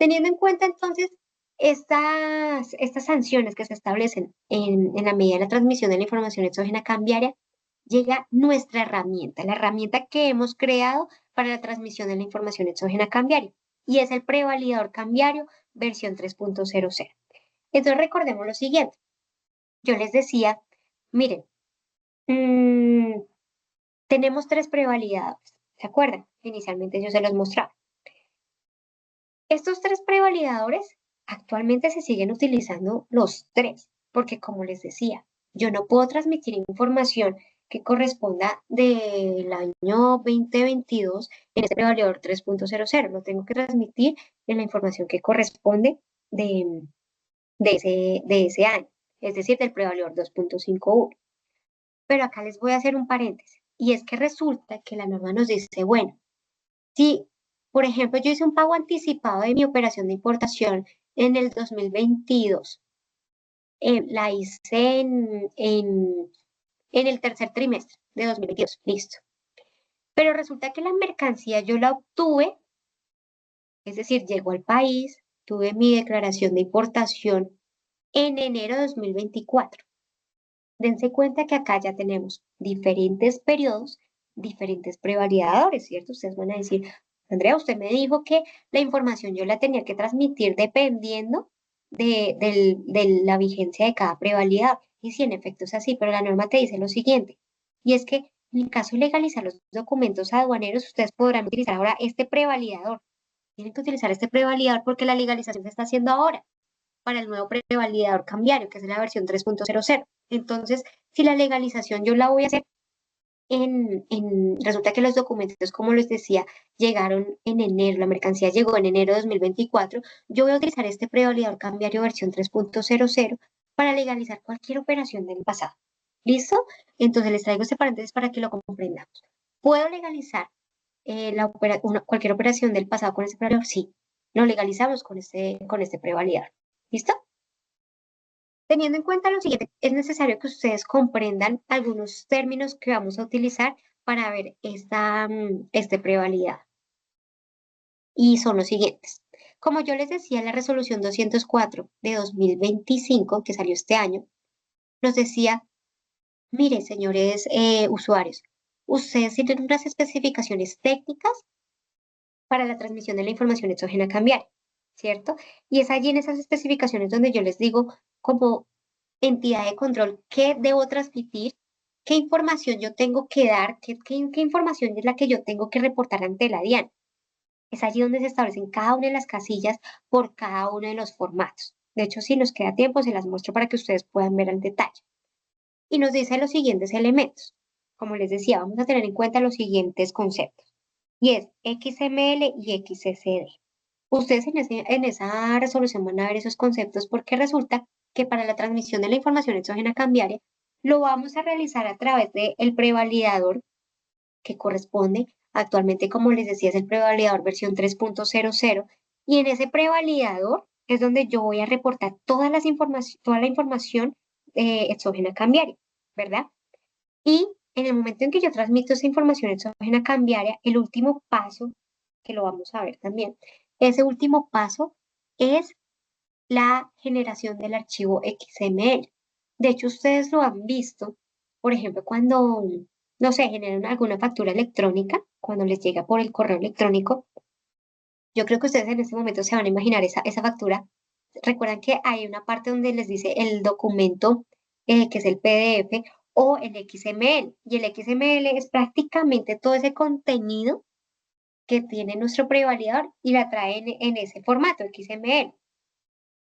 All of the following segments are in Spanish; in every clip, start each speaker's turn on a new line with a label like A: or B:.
A: Teniendo en cuenta entonces estas sanciones que se establecen en la medida de la transmisión de la información exógena cambiaria, llega nuestra herramienta, la herramienta que hemos creado para la transmisión de la información exógena cambiaria, y es el prevalidador cambiario versión 3.00. Entonces recordemos lo siguiente. Yo les decía, miren, mm, tenemos tres prevalidadores, ¿se acuerdan? Inicialmente yo se los mostraba. Estos tres prevalidadores actualmente se siguen utilizando los tres, porque como les decía, yo no puedo transmitir información que corresponda del año 2022 en este prevalidador 3.00. Lo tengo que transmitir en la información que corresponde de, de ese año, es decir, del prevalidador 2.51. Pero acá les voy a hacer un paréntesis, y es que resulta que la norma nos dice, bueno, si, por ejemplo, yo hice un pago anticipado de mi operación de importación en el 2022, la hice en el tercer trimestre de 2022, listo. Pero resulta que la mercancía yo la obtuve, es decir, llegó al país, tuve mi declaración de importación en enero de 2024. Dense cuenta que acá ya tenemos diferentes periodos, diferentes prevalidadores, ¿cierto? Ustedes van a decir, Andrea, usted me dijo que la información yo la tenía que transmitir dependiendo de la vigencia de cada prevalidador. Y sí, en efecto es así, pero la norma te dice lo siguiente, y es que en caso de legalizar los documentos aduaneros, ustedes podrán utilizar ahora este prevalidador. Tienen que utilizar este prevalidador porque la legalización se está haciendo ahora para el nuevo prevalidador cambiario, que es la versión 3.00. Entonces, si la legalización yo la voy a hacer resulta que los documentos, como les decía, llegaron en enero, la mercancía llegó en enero de 2024, yo voy a utilizar este prevalidador cambiario versión 3.00 para legalizar cualquier operación del pasado. ¿Listo? Entonces les traigo este paréntesis para que lo comprendamos. ¿Puedo legalizar cualquier operación del pasado con este prevalidador? Sí, lo legalizamos con este prevalidador. ¿Listo? Teniendo en cuenta lo siguiente, es necesario que ustedes comprendan algunos términos que vamos a utilizar para ver este prevalidad. Y son los siguientes. Como yo les decía, la resolución 204 de 2025, que salió este año, nos decía, mire, señores usuarios, ustedes tienen unas especificaciones técnicas para la transmisión de la información exógena cambiaria, ¿cierto? Y es allí en esas especificaciones donde yo les digo, como entidad de control, qué debo transmitir, qué información yo tengo que dar, qué información es la que yo tengo que reportar ante la DIAN. Es allí donde se establecen cada una de las casillas por cada uno de los formatos. De hecho, si nos queda tiempo, se las muestro para que ustedes puedan ver al detalle. Y nos dice los siguientes elementos. Como les decía, vamos a tener en cuenta los siguientes conceptos. Y es XML y XSD. Ustedes en esa resolución van a ver esos conceptos porque resulta que para la transmisión de la información exógena cambiaria lo vamos a realizar a través del prevalidador que corresponde actualmente, como les decía, es el prevalidador versión 3.00, y en ese prevalidador es donde yo voy a reportar toda la información exógena cambiaria, ¿verdad? Y en el momento en que yo transmito esa información exógena cambiaria, el último paso, que lo vamos a ver también, ese último paso es la generación del archivo XML. De hecho, ustedes lo han visto, por ejemplo, cuando, no sé, generan alguna factura electrónica, cuando les llega por el correo electrónico, yo creo que ustedes en este momento se van a imaginar esa factura. Recuerdan que hay una parte donde les dice el documento, que es el PDF o el XML, y el XML es prácticamente todo ese contenido que tiene nuestro prevalidador y la trae en ese formato, XML.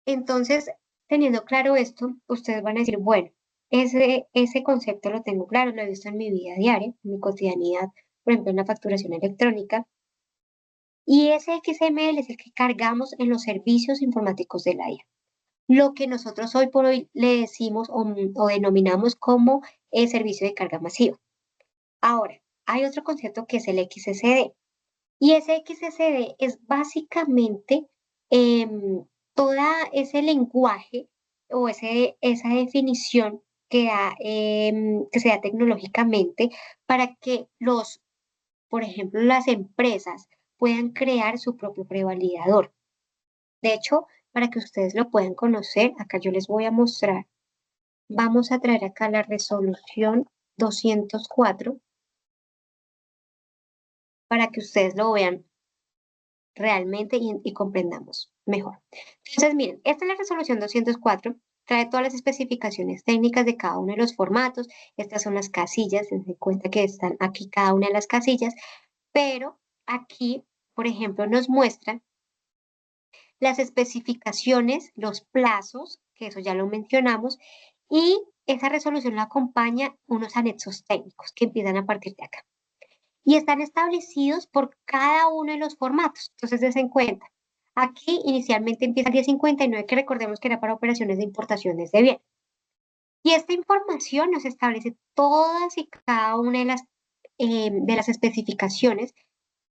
A: Entonces, teniendo claro esto, ustedes van a decir, bueno, ese concepto lo tengo claro, lo he visto en mi vida diaria, en mi cotidianidad, por ejemplo, en la facturación electrónica, y ese XML es el que cargamos en los servicios informáticos de la IA. Lo que nosotros hoy por hoy le decimos o denominamos como el servicio de carga masiva. Ahora, hay otro concepto que es el XSD. Y ese XSD es básicamente todo ese lenguaje o esa definición que se da tecnológicamente para que por ejemplo, las empresas puedan crear su propio prevalidador. De hecho, para que ustedes lo puedan conocer, acá yo les voy a mostrar. Vamos a traer acá la resolución 204 para que ustedes lo vean realmente y comprendamos mejor. Entonces, miren, esta es la resolución 204, trae todas las especificaciones técnicas de cada uno de los formatos. Estas son las casillas, dense cuenta que están aquí cada una de las casillas, pero aquí, por ejemplo, nos muestra las especificaciones, los plazos, que eso ya lo mencionamos, y esa resolución la acompaña unos anexos técnicos que empiezan a partir de acá. Y están establecidos por cada uno de los formatos. Entonces, des en cuenta. Aquí inicialmente empieza el 1059, que recordemos que era para operaciones de importaciones de bien. Y esta información nos establece todas y cada una de las especificaciones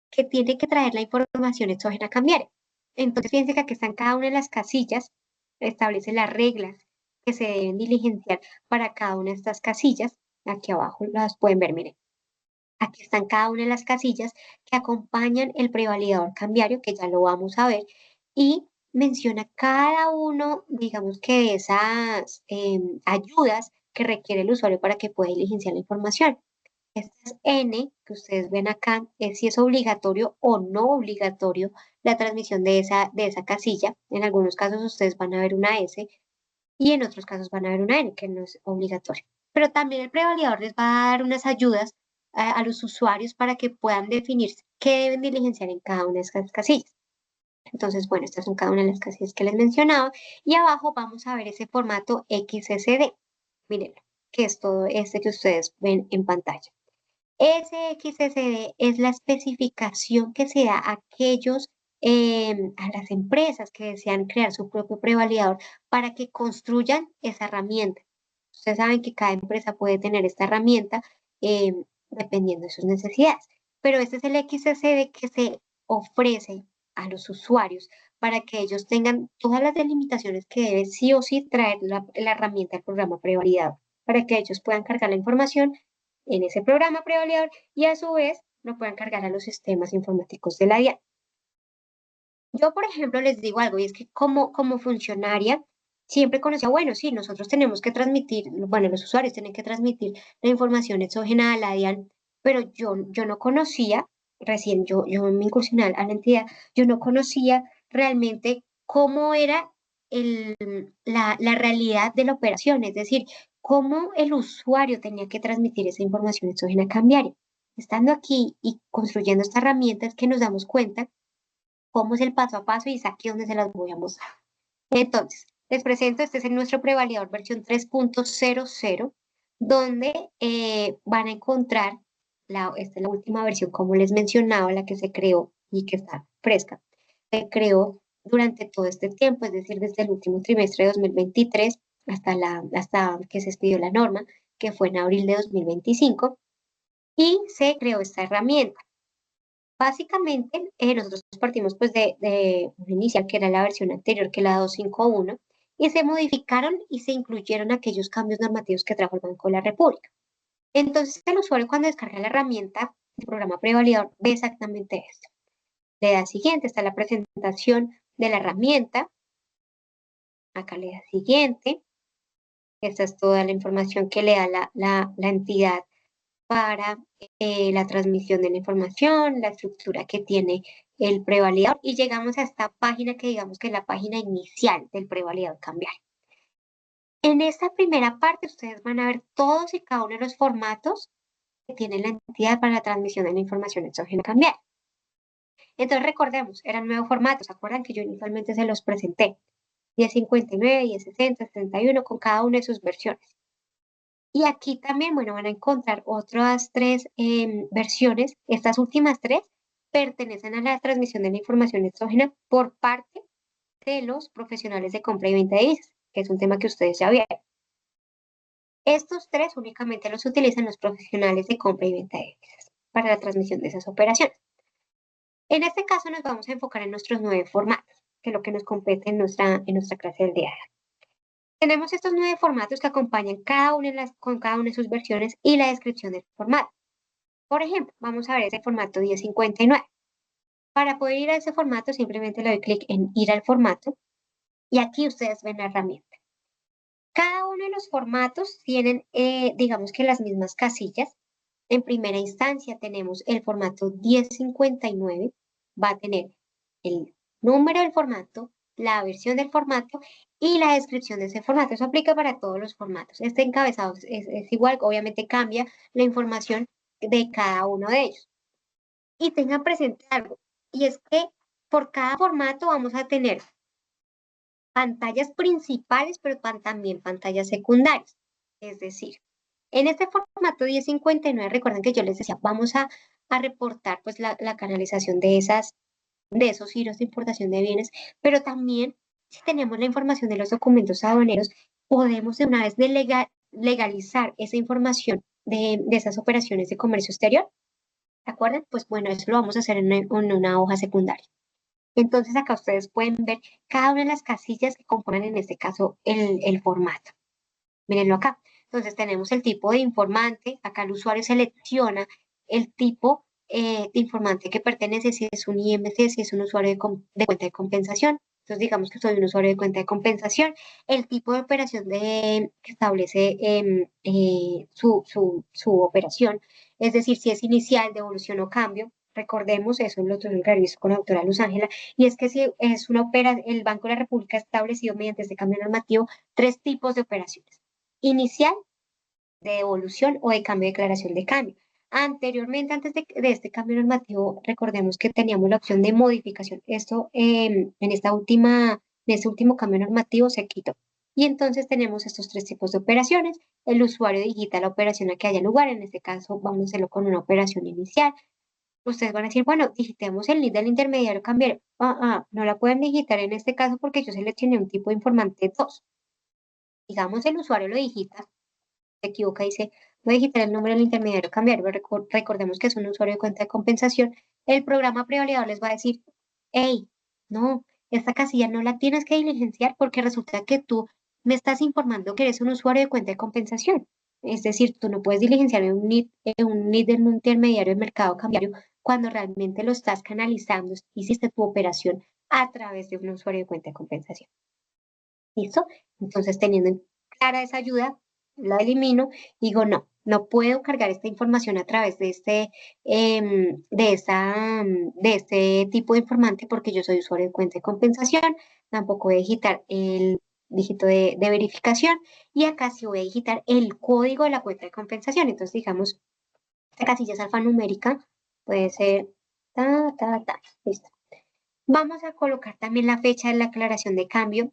A: que tiene que traer la información exógena cambiaria. Entonces, fíjense que aquí están cada una de las casillas, establece las reglas que se deben diligenciar para cada una de estas casillas. Aquí abajo las pueden ver, miren. Aquí están cada una de las casillas que acompañan el prevalidador cambiario, que ya lo vamos a ver, y menciona cada uno, digamos que de esas ayudas que requiere el usuario para que pueda diligenciar la información. Esta es N, que ustedes ven acá, es si es obligatorio o no obligatorio la transmisión de esa casilla. En algunos casos ustedes van a ver una S y en otros casos van a ver una N, que no es obligatorio. Pero también el prevalidador les va a dar unas ayudas a los usuarios para que puedan definir qué deben diligenciar en cada una de esas casillas. Entonces, bueno, estas son cada una de las casillas que les mencionaba. Y abajo vamos a ver ese formato XSD. Miren, que es todo este que ustedes ven en pantalla. Ese XSD es la especificación que se da a a las empresas que desean crear su propio prevalidador para que construyan esa herramienta. Ustedes saben que cada empresa puede tener esta herramienta dependiendo de sus necesidades, pero este es el XSD que se ofrece a los usuarios para que ellos tengan todas las delimitaciones que debe sí o sí traer la herramienta del programa prevalidador, para que ellos puedan cargar la información en ese programa prevalidador y a su vez lo puedan cargar a los sistemas informáticos de la DIAN. Yo, por ejemplo, les digo algo, y es que como funcionaria, siempre conocía, bueno, sí, nosotros tenemos que transmitir, bueno, los usuarios tienen que transmitir la información exógena a la DIAN, pero yo no conocía, recién yo me incursioné a la entidad, yo no conocía realmente cómo era la realidad de la operación, es decir, cómo el usuario tenía que transmitir esa información exógena cambiaria. Estando aquí y construyendo esta herramienta es que nos damos cuenta cómo es el paso a paso y es aquí donde se las voy a mostrar. Entonces, les presento, este es nuestro prevalidador versión 3.00, donde van a encontrar, esta es la última versión, como les mencionaba, la que se creó y que está fresca. Se creó durante todo este tiempo, es decir, desde el último trimestre de 2023 hasta que se expidió la norma, que fue en abril de 2025, y se creó esta herramienta. Básicamente, nosotros partimos pues de una inicial que era la versión anterior, que era la 251, y se modificaron y se incluyeron aquellos cambios normativos que trajo el Banco de la República. Entonces, el usuario cuando descarga la herramienta, el programa prevalidador, ve exactamente esto. Le da siguiente, está la presentación de la herramienta. Acá le da siguiente. Esta es toda la información que le da la entidad para la transmisión de la información, la estructura que tiene el prevalidador y llegamos a esta página que digamos que es la página inicial del prevalidador cambiario. En esta primera parte ustedes van a ver todos y cada uno de los formatos que tiene la entidad para la transmisión de la información exógena cambiaria. Entonces recordemos, eran nuevos formatos, ¿se acuerdan que yo inicialmente se los presenté? 1059, 1060, 71 con cada una de sus versiones. Y aquí también, bueno, van a encontrar otras tres versiones. Estas últimas tres pertenecen a la transmisión de la información exógena por parte de los profesionales de compra y venta de divisas, que es un tema que ustedes ya vieron. Estos tres únicamente los utilizan los profesionales de compra y venta de divisas para la transmisión de esas operaciones. En este caso nos vamos a enfocar en nuestros 9 formatos, que es lo que nos compete en nuestra clase del día de hoy. Tenemos estos 9 formatos que acompañan con cada una de sus versiones y la descripción del formato. Por ejemplo, vamos a ver ese formato 1059. Para poder ir a ese formato, simplemente le doy clic en ir al formato y aquí ustedes ven la herramienta. Cada uno de los formatos tienen, digamos que las mismas casillas. En primera instancia tenemos el formato 1059, va a tener el número del formato, la versión del formato y la descripción de ese formato. Eso aplica para todos los formatos. Este encabezado es igual, obviamente cambia la información de cada uno de ellos. Y tengan presente algo, y es que por cada formato vamos a tener pantallas principales, pero también pantallas secundarias. Es decir, en este formato 1059, recuerden que yo les decía, vamos a reportar pues la canalización de esos giros de importación de bienes, pero también si tenemos la información de los documentos aduaneros, podemos de una vez legalizar esa información de esas operaciones de comercio exterior. ¿De acuerdo? Pues bueno, eso lo vamos a hacer en una hoja secundaria. Entonces acá ustedes pueden ver cada una de las casillas que componen en este caso el formato. Mírenlo acá. Entonces tenemos el tipo de informante. Acá el usuario selecciona el tipo de informante que pertenece, si es un IMC, si es un usuario de cuenta de compensación. Entonces digamos que soy un usuario de cuenta de compensación. El tipo de operación que establece su operación. Es decir, si es inicial, devolución o cambio. Recordemos, eso lo tuve que revisar con la doctora Luz Ángela, y es que si es el Banco de la República ha establecido mediante este cambio normativo 3 tipos de operaciones: inicial, de devolución o de cambio de declaración de cambio. Anteriormente, antes de este cambio normativo, recordemos que teníamos la opción de modificación. Esto en este último cambio normativo se quitó. Y entonces tenemos estos 3 tipos de operaciones. El usuario digita la operación a que haya lugar. En este caso, vamos a hacerlo con una operación inicial. Ustedes van a decir, bueno, digitemos el NID del intermediario cambiario. No la pueden digitar en este caso porque yo seleccioné un tipo de informante 2. Digamos, el usuario lo digita, se equivoca y dice, voy a digitar el número del intermediario cambiario, pero recordemos que es un usuario de cuenta de compensación. El programa prevalidador les va a decir, hey, no, esta casilla no la tienes que diligenciar porque resulta que tú me estás informando que eres un usuario de cuenta de compensación. Es decir, tú no puedes diligenciar un NID del intermediario del mercado cambiario cuando realmente lo estás canalizando, hiciste tu operación a través de un usuario de cuenta de compensación. ¿Listo? Entonces, teniendo clara esa ayuda, la elimino y digo, no puedo cargar esta información a través de este tipo de informante porque yo soy usuario de cuenta de compensación, tampoco voy a digitar el dígito de verificación y acá sí voy a digitar el código de la cuenta de compensación. Entonces, digamos, esta casilla es alfanumérica, puede ser listo. Vamos a colocar también la fecha de la aclaración de cambio.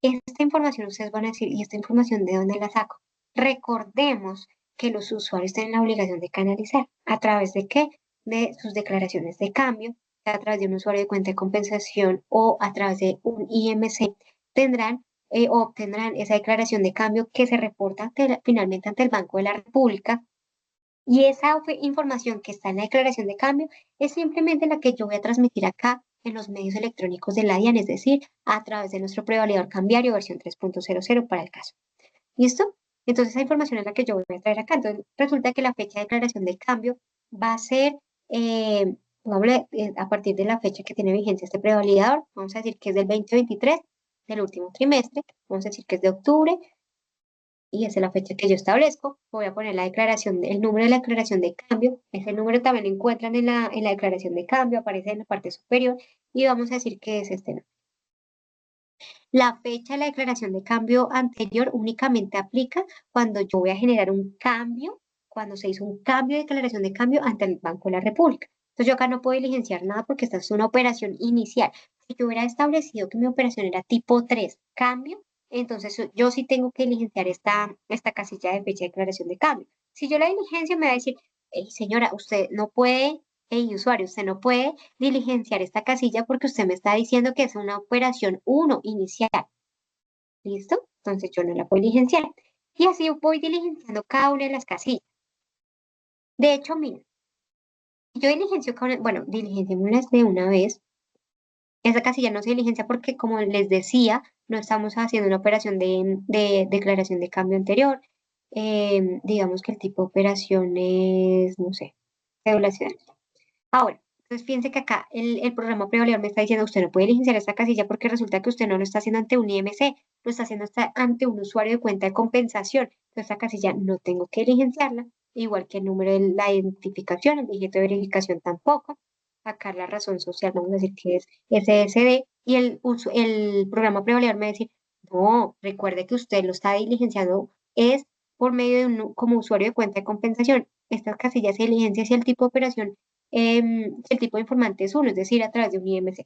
A: Esta información ustedes van a decir, ¿y esta información de dónde la saco? Recordemos que los usuarios tienen la obligación de canalizar. ¿A través de qué? De sus declaraciones de cambio, a través de un usuario de cuenta de compensación o a través de un IMC, tendrán o obtendrán esa declaración de cambio que se reporta finalmente ante el Banco de la República. Y esa información que está en la declaración de cambio es simplemente la que yo voy a transmitir acá en los medios electrónicos de la DIAN, es decir, a través de nuestro prevalidador cambiario versión 3.00 para el caso. ¿Listo? Entonces esa información es la que yo voy a traer acá. Entonces resulta que la fecha de declaración de cambio va a ser a partir de la fecha que tiene vigencia este prevalidador. Vamos a decir que es del 2023, del último trimestre. Vamos a decir que es de octubre y esa es la fecha que yo establezco. Voy a poner la declaración, el número de la declaración de cambio. Ese número también lo encuentran en la declaración de cambio, aparece en la parte superior y vamos a decir que es este número. La fecha de la declaración de cambio anterior únicamente aplica cuando yo voy a generar un cambio, cuando se hizo un cambio de declaración de cambio ante el Banco de la República. Entonces yo acá no puedo diligenciar nada porque esta es una operación inicial. Si yo hubiera establecido que mi operación era tipo 3, cambio, entonces yo sí tengo que diligenciar esta casilla de fecha de declaración de cambio. Si yo la diligencia me va a decir, hey, señora, usted no puede, hey, usuario, usted no puede diligenciar esta casilla porque usted me está diciendo que es una operación 1 inicial. ¿Listo? Entonces yo no la puedo diligenciar. Y así voy diligenciando cada una de las casillas. De hecho, miren, yo diligencio bueno, diligenciémoslas de una vez. Esa casilla no se diligencia porque, como les decía, no estamos haciendo una operación de declaración de cambio anterior. Digamos que el tipo de operación es, no sé, cédula ciudadana. Ahora, Entonces, fíjense que acá el programa prevalidador me está diciendo, usted no puede diligenciar esta casilla porque resulta que usted no lo está haciendo ante un IMC, lo está haciendo ante un usuario de cuenta de compensación. Entonces, esta casilla no tengo que diligenciarla, igual que el número de la identificación, el dígito de verificación tampoco. Acá la razón social, vamos a decir que es SSD, y el programa prevalidador me va a decir, no, recuerde que usted lo está diligenciando, es por medio de como usuario de cuenta de compensación. Estas casillas se diligencian si el tipo de operación el tipo de informante es uno, es decir, a través de un IMC.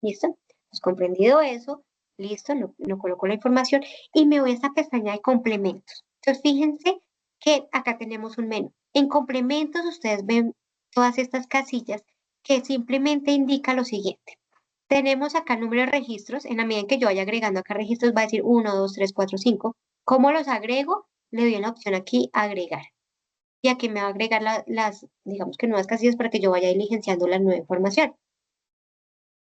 A: ¿Listo? Pues comprendido eso, listo, no coloco la información y me voy a esta pestaña de complementos. Entonces, fíjense que acá tenemos un menú. En complementos, ustedes ven todas estas casillas que simplemente indica lo siguiente. Tenemos acá el número de registros. En la medida en que yo vaya agregando acá registros, va a decir 1, 2, 3, 4, 5. ¿Cómo los agrego? Le doy en la opción aquí, agregar. Y aquí me va a agregar digamos que nuevas casillas para que yo vaya diligenciando la nueva información.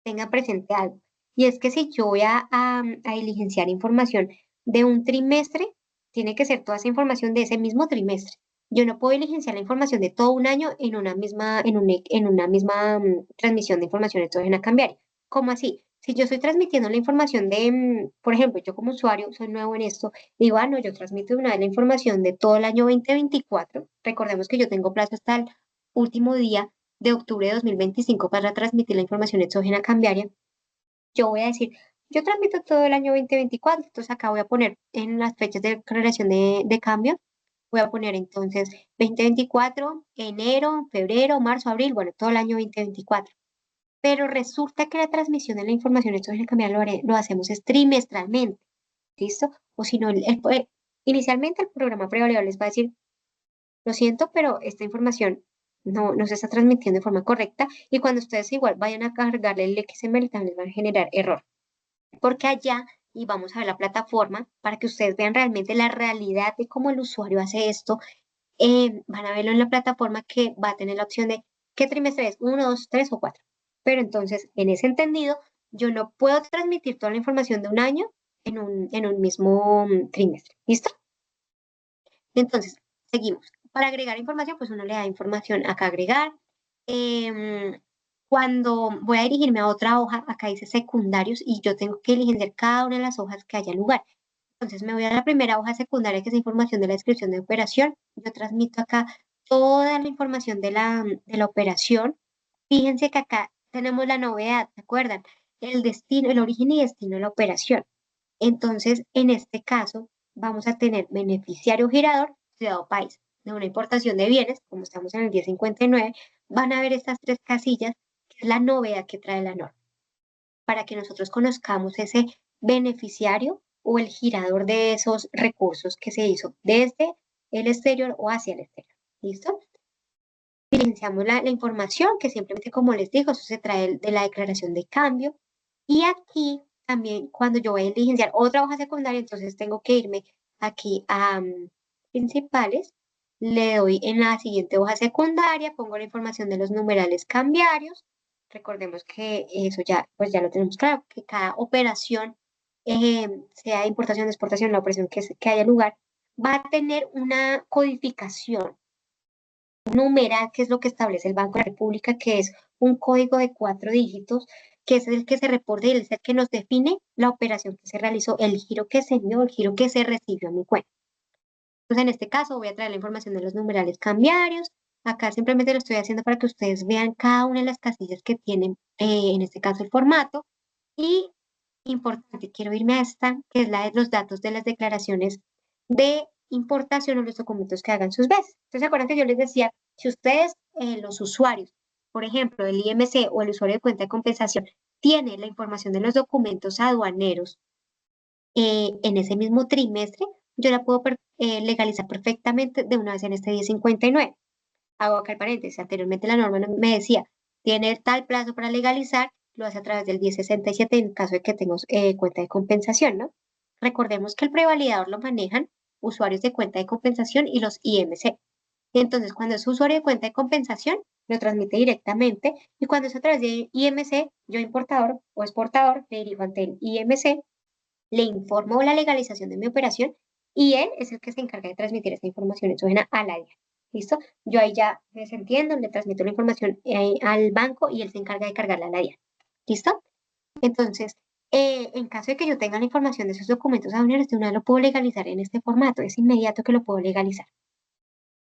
A: Tengan presente algo. Y es que si yo voy a diligenciar información de un trimestre, tiene que ser toda esa información de ese mismo trimestre. Yo no puedo diligenciar la información de todo un año en una misma, transmisión de información exógena cambiaria. ¿Cómo así? Si yo estoy transmitiendo la información por ejemplo, yo como usuario soy nuevo en esto, digo, no, yo transmito una vez la información de todo el año 2024. Recordemos que yo tengo plazo hasta el último día de octubre de 2025 para transmitir la información exógena cambiaria. Yo voy a decir, yo transmito todo el año 2024, entonces acá voy a poner en las fechas de declaración de cambio, voy a poner entonces 2024, enero, febrero, marzo, abril, bueno, todo el año 2024. Pero resulta que la transmisión de la información exógena cambiaria lo hacemos es trimestralmente, ¿listo? O si no, inicialmente el programa prevalidador les va a decir, lo siento, pero esta información no se está transmitiendo de forma correcta y cuando ustedes igual vayan a cargarle el XML también les van a generar error. Porque allá, y vamos a ver la plataforma para que ustedes vean realmente la realidad de cómo el usuario hace esto, van a verlo en la plataforma que va a tener la opción de qué trimestre es, 1, 2, 3 o 4. Pero entonces, en ese entendido, yo no puedo transmitir toda la información de un año en un mismo trimestre. ¿Listo? Entonces, seguimos. Para agregar información, pues uno le da información acá agregar. Em, Cuando voy a dirigirme a otra hoja, acá dice secundarios y yo tengo que diligenciar cada una de las hojas que haya lugar. Entonces me voy a la primera hoja secundaria, que es información de la descripción de operación. Yo transmito acá toda la información de la operación. Fíjense que acá tenemos la novedad, ¿se acuerdan? El destino, el origen y destino de la operación. Entonces, en este caso, vamos a tener beneficiario girador, ciudad o país. De una importación de bienes, como estamos en el 1059, van a ver estas tres casillas, que es la novedad que trae la norma, para que nosotros conozcamos ese beneficiario o el girador de esos recursos que se hizo desde el exterior o hacia el exterior. ¿Listo? Diligenciamos la información, que simplemente, como les digo, eso se trae de la declaración de cambio. Y aquí también, cuando yo voy a diligenciar otra hoja secundaria, entonces tengo que irme aquí a principales, le doy en la siguiente hoja secundaria, pongo la información de los numerales cambiarios. Recordemos que eso ya, pues ya lo tenemos claro, que cada operación, sea importación, exportación, la operación que haya lugar, va a tener una codificación numeral, que es lo que establece el Banco de la República, que es un código de 4 dígitos, que es el que se reporta y es el que nos define la operación que se realizó, el giro que se envió, el giro que se recibió a mi cuenta. Entonces, en este caso, voy a traer la información de los numerales cambiarios. Acá simplemente lo estoy haciendo para que ustedes vean cada una de las casillas que tienen, en este caso, el formato. Y, importante, quiero irme a esta, que es la de los datos de las declaraciones de importación o los documentos que hagan sus veces. Entonces, ¿se acuerdan que yo les decía, si ustedes, los usuarios, por ejemplo, el IMC o el usuario de cuenta de compensación, tiene la información de los documentos aduaneros en ese mismo trimestre, yo la puedo legalizar perfectamente de una vez en este 1059. Hago acá el paréntesis, anteriormente la norma me decía, tiene tal plazo para legalizar, lo hace a través del 1067 en caso de que tenga cuenta de compensación, ¿no? Recordemos que el prevalidador lo manejan usuarios de cuenta de compensación y los IMC. Entonces, cuando es usuario de cuenta de compensación, lo transmite directamente y cuando es a través de IMC, yo importador o exportador, le dirijo ante el IMC, le informo la legalización de mi operación y él es el que se encarga de transmitir esta información exógena al área. ¿Listo? Yo ahí ya desentiendo, le transmito la información al banco y él se encarga de cargarla a la DIAN. ¿Listo? Entonces, en caso de que yo tenga la información de esos documentos aduaneros, de una vez lo puedo legalizar en este formato. Es inmediato que lo puedo legalizar.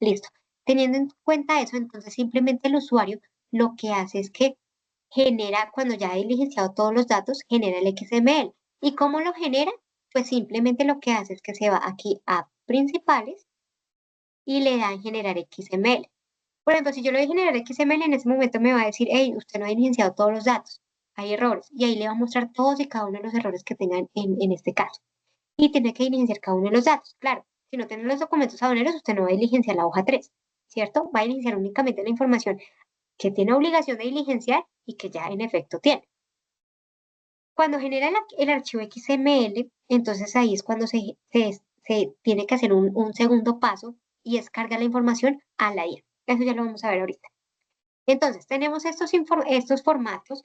A: Listo. Teniendo en cuenta eso, entonces simplemente el usuario lo que hace es que genera, cuando ya ha diligenciado todos los datos, genera el XML. ¿Y cómo lo genera? Pues simplemente lo que hace es que se va aquí a principales y le da en generar XML. Por ejemplo, si yo le doy generar XML, en ese momento me va a decir, hey, usted no ha diligenciado todos los datos, hay errores. Y ahí le va a mostrar todos y cada uno de los errores que tengan en este caso. Y tiene que diligenciar cada uno de los datos. Claro, si no tiene los documentos aduaneros, usted no va a diligenciar la hoja 3, ¿cierto? Va a diligenciar únicamente la información que tiene obligación de diligenciar y que ya en efecto tiene. Cuando genera el archivo XML, entonces ahí es cuando se tiene que hacer un segundo paso y es cargar la información a la IA. Eso ya lo vamos a ver ahorita. Entonces, tenemos estos formatos.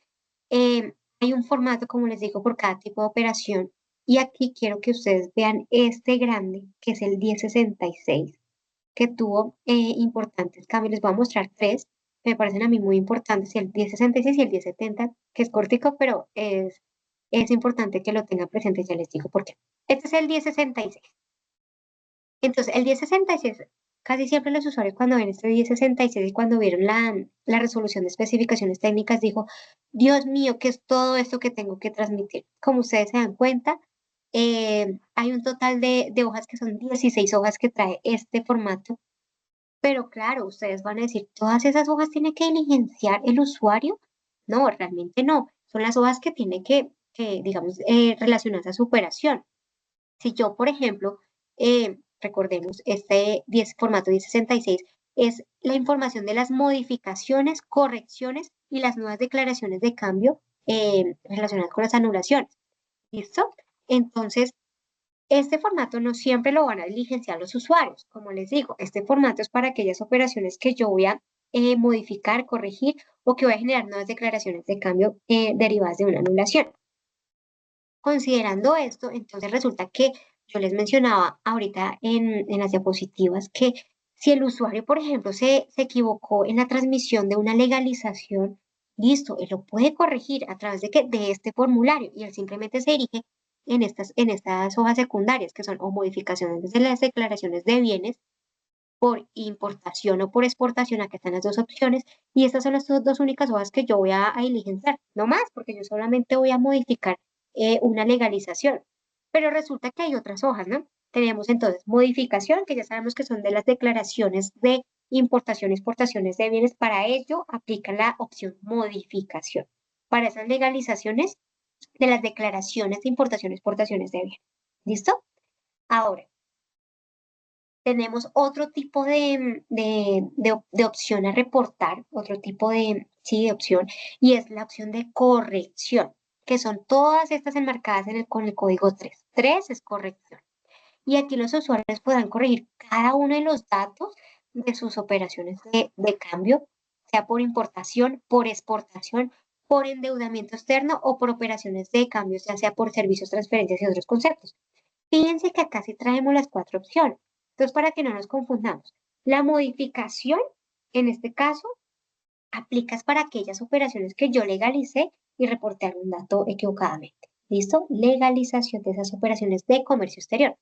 A: Hay un formato, como les digo, por cada tipo de operación. Y aquí quiero que ustedes vean este grande, que es el 1066, que tuvo importantes cambios. Les voy a mostrar tres, que me parecen a mí muy importantes, el 1066 y el 1070, que es cortico, pero es importante que lo tengan presente, ya les digo por qué. Este es el 1066. Entonces, el 1066, casi siempre los usuarios cuando ven este 1066 y cuando vieron la resolución de especificaciones técnicas, dijo, Dios mío, ¿qué es todo esto que tengo que transmitir? Como ustedes se dan cuenta, hay un total de hojas que son 16 hojas que trae este formato, pero claro, ustedes van a decir, ¿todas esas hojas tiene que diligenciar el usuario? No, realmente no. Son las hojas que tiene que digamos, relacionarse a su operación. Si yo, por ejemplo, recordemos, este 10, formato 1066 es la información de las modificaciones, correcciones y las nuevas declaraciones de cambio relacionadas con las anulaciones. ¿Listo? Entonces, este formato no siempre lo van a diligenciar los usuarios. Como les digo, este formato es para aquellas operaciones que yo voy a modificar, corregir o que voy a generar nuevas declaraciones de cambio derivadas de una anulación. Considerando esto, entonces resulta que yo les mencionaba ahorita en las diapositivas que si el usuario, por ejemplo, se equivocó en la transmisión de una legalización, listo, él lo puede corregir a través de, de este formulario y él simplemente se dirige en estas hojas secundarias que son o modificaciones de las declaraciones de bienes por importación o por exportación, acá están las dos opciones, y estas son las dos únicas hojas que yo voy a diligenciar, no más, porque yo solamente voy a modificar una legalización. Pero resulta que hay otras hojas, ¿no? Tenemos entonces modificación, que ya sabemos que son de las declaraciones de importación y exportaciones de bienes, para ello aplica la opción modificación. Para esas legalizaciones de las declaraciones de importación y exportaciones de bienes. ¿Listo? Ahora, tenemos otro tipo de opción a reportar, otro tipo sí, de opción, y es la opción de corrección, que son todas estas enmarcadas con el código 3. 3 es corrección. Y aquí los usuarios podrán corregir cada uno de los datos de sus operaciones de cambio, sea por importación, por exportación, por endeudamiento externo o por operaciones de cambios, ya sea por servicios, transferencias y otros conceptos. Fíjense que acá sí traemos las cuatro opciones. Entonces, para que no nos confundamos, la modificación, en este caso, aplicas para aquellas operaciones que yo legalicé y reporté algún dato equivocadamente. ¿Listo? Legalización de esas operaciones de comercio exterior.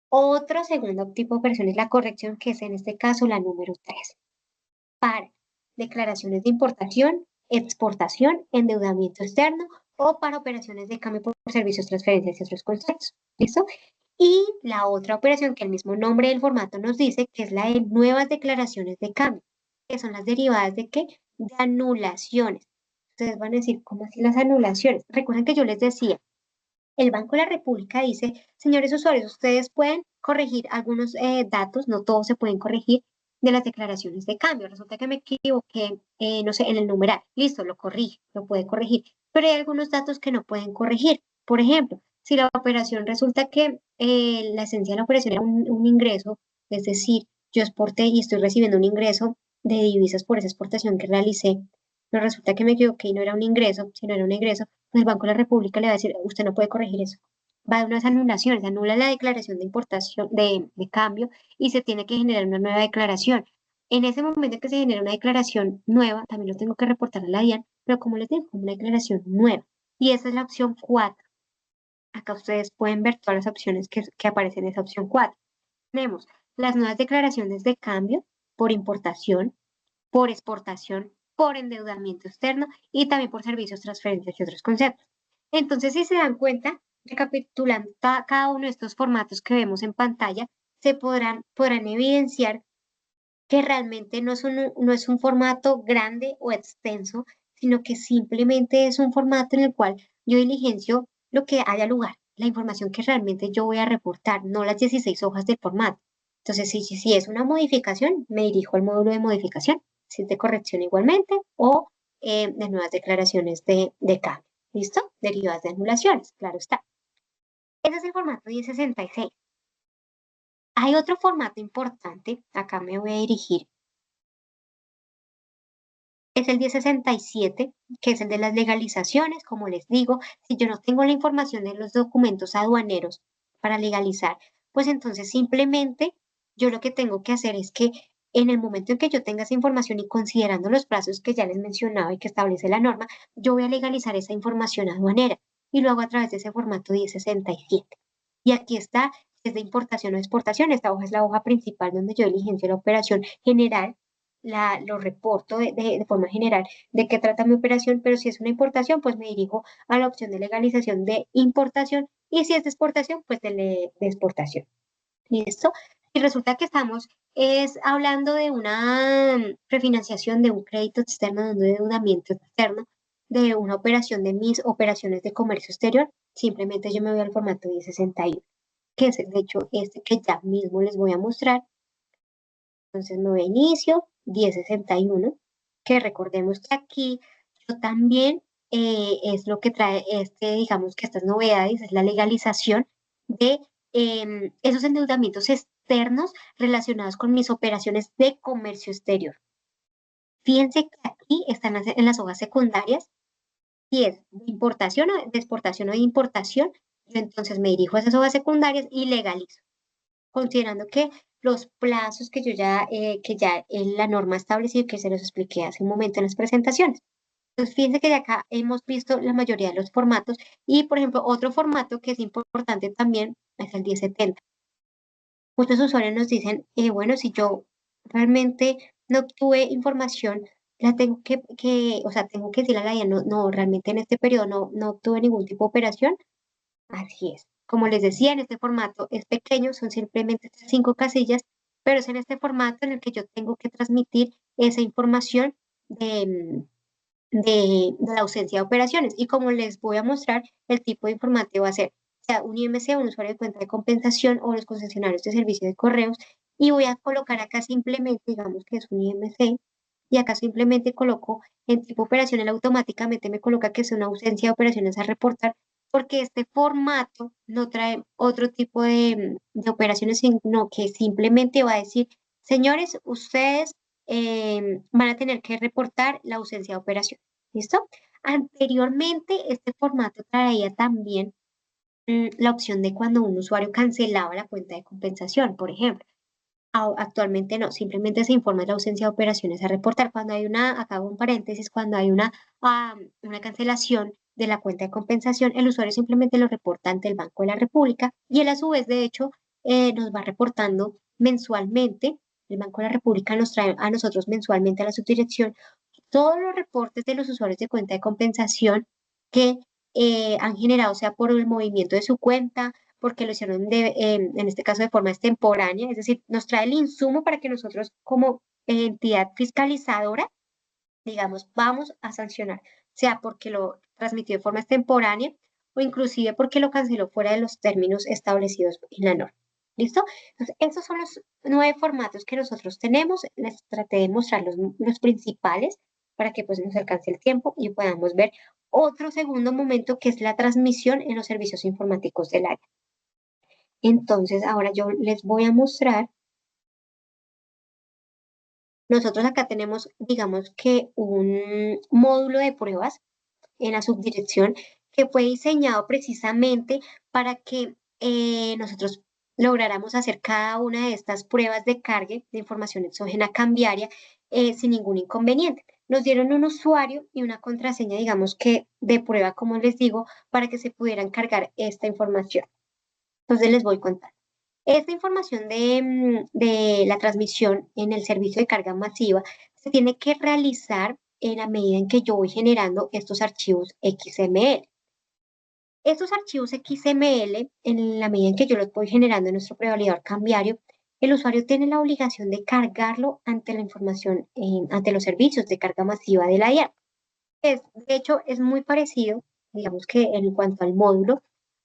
A: Otro segundo tipo de operación es la corrección, que es en este caso la número 3. Para declaraciones de importación, exportación, endeudamiento externo o para operaciones de cambio por servicios, transferencias y otros conceptos. ¿Listo? Y la otra operación que el mismo nombre del formato nos dice, que es la de nuevas declaraciones de cambio, que son las derivadas de qué? De anulaciones. Ustedes van a decir, ¿cómo así las anulaciones? Recuerden que yo les decía, el Banco de la República dice, señores usuarios, ustedes pueden corregir algunos datos, no todos se pueden corregir, de las declaraciones de cambio. Resulta que me equivoqué, no sé, en el numeral. Listo, lo corrige, lo puede corregir. Pero hay algunos datos que no pueden corregir. Por ejemplo, si la operación resulta que la esencia de la operación era un ingreso, es decir, yo exporté y estoy recibiendo un ingreso de divisas por esa exportación que realicé, pero resulta que me equivoqué y no era un ingreso, sino era un egreso, pues el Banco de la República le va a decir, usted no puede corregir eso. Va a haber unas anulaciones, anula la declaración de importación, de cambio, y se tiene que generar una nueva declaración. En ese momento que se genera una declaración nueva, también lo tengo que reportar a la DIAN, pero como les digo, como una declaración nueva. Y esa es la opción 4. Acá ustedes pueden ver todas las opciones que aparecen en esa opción 4. Tenemos las nuevas declaraciones de cambio por importación, por exportación, por endeudamiento externo y también por servicios, transferencias y otros conceptos. Entonces, si se dan cuenta, recapitulando cada uno de estos formatos que vemos en pantalla, podrán evidenciar que realmente no es un formato grande o extenso, sino que simplemente es un formato en el cual yo diligencio lo que haya lugar, la información que realmente yo voy a reportar, no las 16 hojas del formato. Entonces, si es una modificación, me dirijo al módulo de modificación, si es de corrección igualmente, o de nuevas declaraciones de cambio. ¿Listo? Derivadas de anulaciones, claro está. Ese es el formato 1066. Hay otro formato importante, acá me voy a dirigir, es el 1067, que es el de las legalizaciones. Como les digo, si yo no tengo la información de los documentos aduaneros para legalizar, pues entonces simplemente yo lo que tengo que hacer es que en el momento en que yo tenga esa información y considerando los plazos que ya les mencionaba y que establece la norma, yo voy a legalizar esa información aduanera y lo hago a través de ese formato 1067. Y aquí está, si es de importación o exportación. Esta hoja es la hoja principal donde yo diligencio la operación general, lo reporto de forma general de qué trata mi operación, pero si es una importación, pues me dirijo a la opción de legalización de importación, y si es de exportación, pues de exportación. ¿Listo? Y resulta que estamos hablando de una refinanciación, de un crédito externo, de un endeudamiento externo, de una operación de mis operaciones de comercio exterior. Simplemente yo me voy al formato 1061, que es de hecho este que ya mismo les voy a mostrar. Entonces me voy a inicio, 1061, que recordemos que aquí yo también es lo que trae digamos que estas novedades, es la legalización de esos endeudamientos externos relacionados con mis operaciones de comercio exterior. Fíjense que aquí están en las hojas secundarias, si es de importación o de exportación o de importación, yo entonces me dirijo a esas hojas secundarias y legalizo, considerando que los plazos que ya en la norma ha establecido y que se los expliqué hace un momento en las presentaciones. Entonces, fíjense que de acá hemos visto la mayoría de los formatos y, por ejemplo, otro formato que es importante también es el 1070. Muchos usuarios nos dicen, bueno, si yo realmente no obtuve información, la tengo o sea, tengo que decirle a la IA, no, no, realmente en este periodo no obtuve ningún tipo de operación. Así es. Como les decía, en este formato es pequeño, son simplemente 5 casillas, pero es en este formato en el que yo tengo que transmitir esa información de la ausencia de operaciones. Y como les voy a mostrar, el tipo de informativo va a ser, sea un IMC, un usuario de cuenta de compensación, o los concesionarios de servicio de correos. Y voy a colocar acá simplemente, digamos que es un IMC, y acá simplemente coloco en tipo operación, él automáticamente me coloca que es una ausencia de operaciones a reportar, porque este formato no trae otro tipo de operaciones, sino que simplemente va a decir, señores, ustedes van a tener que reportar la ausencia de operación. ¿Listo? Anteriormente, este formato traía también la opción de cuando un usuario cancelaba la cuenta de compensación, por ejemplo. Actualmente no, simplemente se informa de la ausencia de operaciones a reportar. Cuando hay acá hago un paréntesis, cuando hay una cancelación de la cuenta de compensación, el usuario simplemente lo reporta ante el Banco de la República y él a su vez, de hecho, nos va reportando mensualmente. El Banco de la República nos trae a nosotros mensualmente a la subdirección todos los reportes de los usuarios de cuenta de compensación que han generado, sea por el movimiento de su cuenta, porque lo hicieron en este caso de forma extemporánea, es decir, nos trae el insumo para que nosotros como entidad fiscalizadora, digamos, vamos a sancionar, sea porque lo transmitió de forma extemporánea o inclusive porque lo canceló fuera de los términos establecidos en la norma. ¿Listo? Entonces, esos son los 9 formatos que nosotros tenemos. Les traté de mostrar los principales para que pues nos alcance el tiempo y podamos ver otro segundo momento que es la transmisión en los servicios informáticos del área. Entonces, ahora yo les voy a mostrar. Nosotros acá tenemos, digamos que un módulo de pruebas en la subdirección que fue diseñado precisamente para que nosotros lográramos hacer cada una de estas pruebas de cargue de información exógena cambiaria sin ningún inconveniente. Nos dieron un usuario y una contraseña, digamos que de prueba, como les digo, para que se pudieran cargar esta información. Entonces les voy contando. Esta información de la transmisión en el servicio de carga masiva se tiene que realizar en la medida en que yo voy generando estos archivos XML. Estos archivos XML, en la medida en que yo los voy generando en nuestro prevalidador cambiario, el usuario tiene la obligación de cargarlo ante la información, ante los servicios de carga masiva de la IA. De hecho, es muy parecido, digamos que en cuanto al módulo,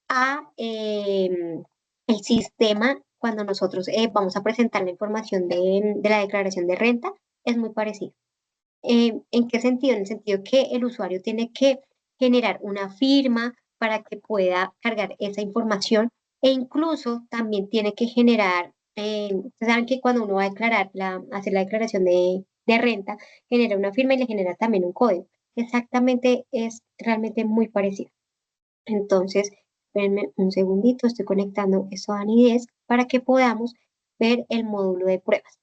A: a el sistema cuando nosotros vamos a presentar la información de la declaración de renta, es muy parecido. ¿En qué sentido? En el sentido que el usuario tiene que generar una firma para que pueda cargar esa información e incluso también tiene que generar, ustedes saben que cuando uno va a declarar, hacer la declaración de renta, genera una firma y le genera también un código. Exactamente, es realmente muy parecido. Entonces, espérenme un segundito, estoy conectando eso a Anides para que podamos ver el módulo de pruebas.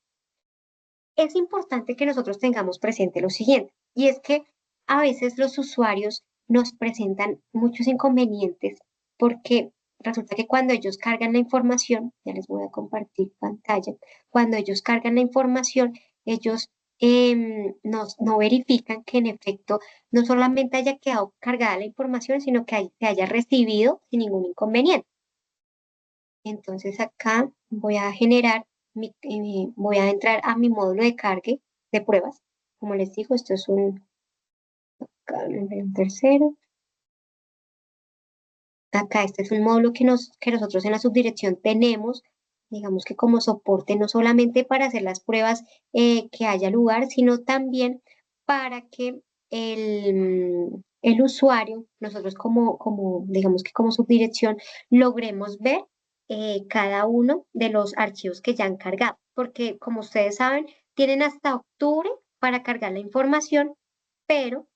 A: Es importante que nosotros tengamos presente lo siguiente, y es que a veces los usuarios nos presentan muchos inconvenientes porque resulta que cuando ellos cargan la información, ya les voy a compartir pantalla, cuando ellos cargan la información, ellos no verifican que en efecto no solamente haya quedado cargada la información, sino que se haya recibido sin ningún inconveniente. Entonces acá voy a generar, voy a entrar a mi módulo de cargue de pruebas. Como les digo, esto es un tercero. Acá este es un módulo que nosotros en la subdirección tenemos, digamos que como soporte, no solamente para hacer las pruebas que haya lugar, sino también para que el usuario, nosotros digamos que como subdirección, logremos ver cada uno de los archivos que ya han cargado, porque como ustedes saben, tienen hasta octubre para cargar la información, pero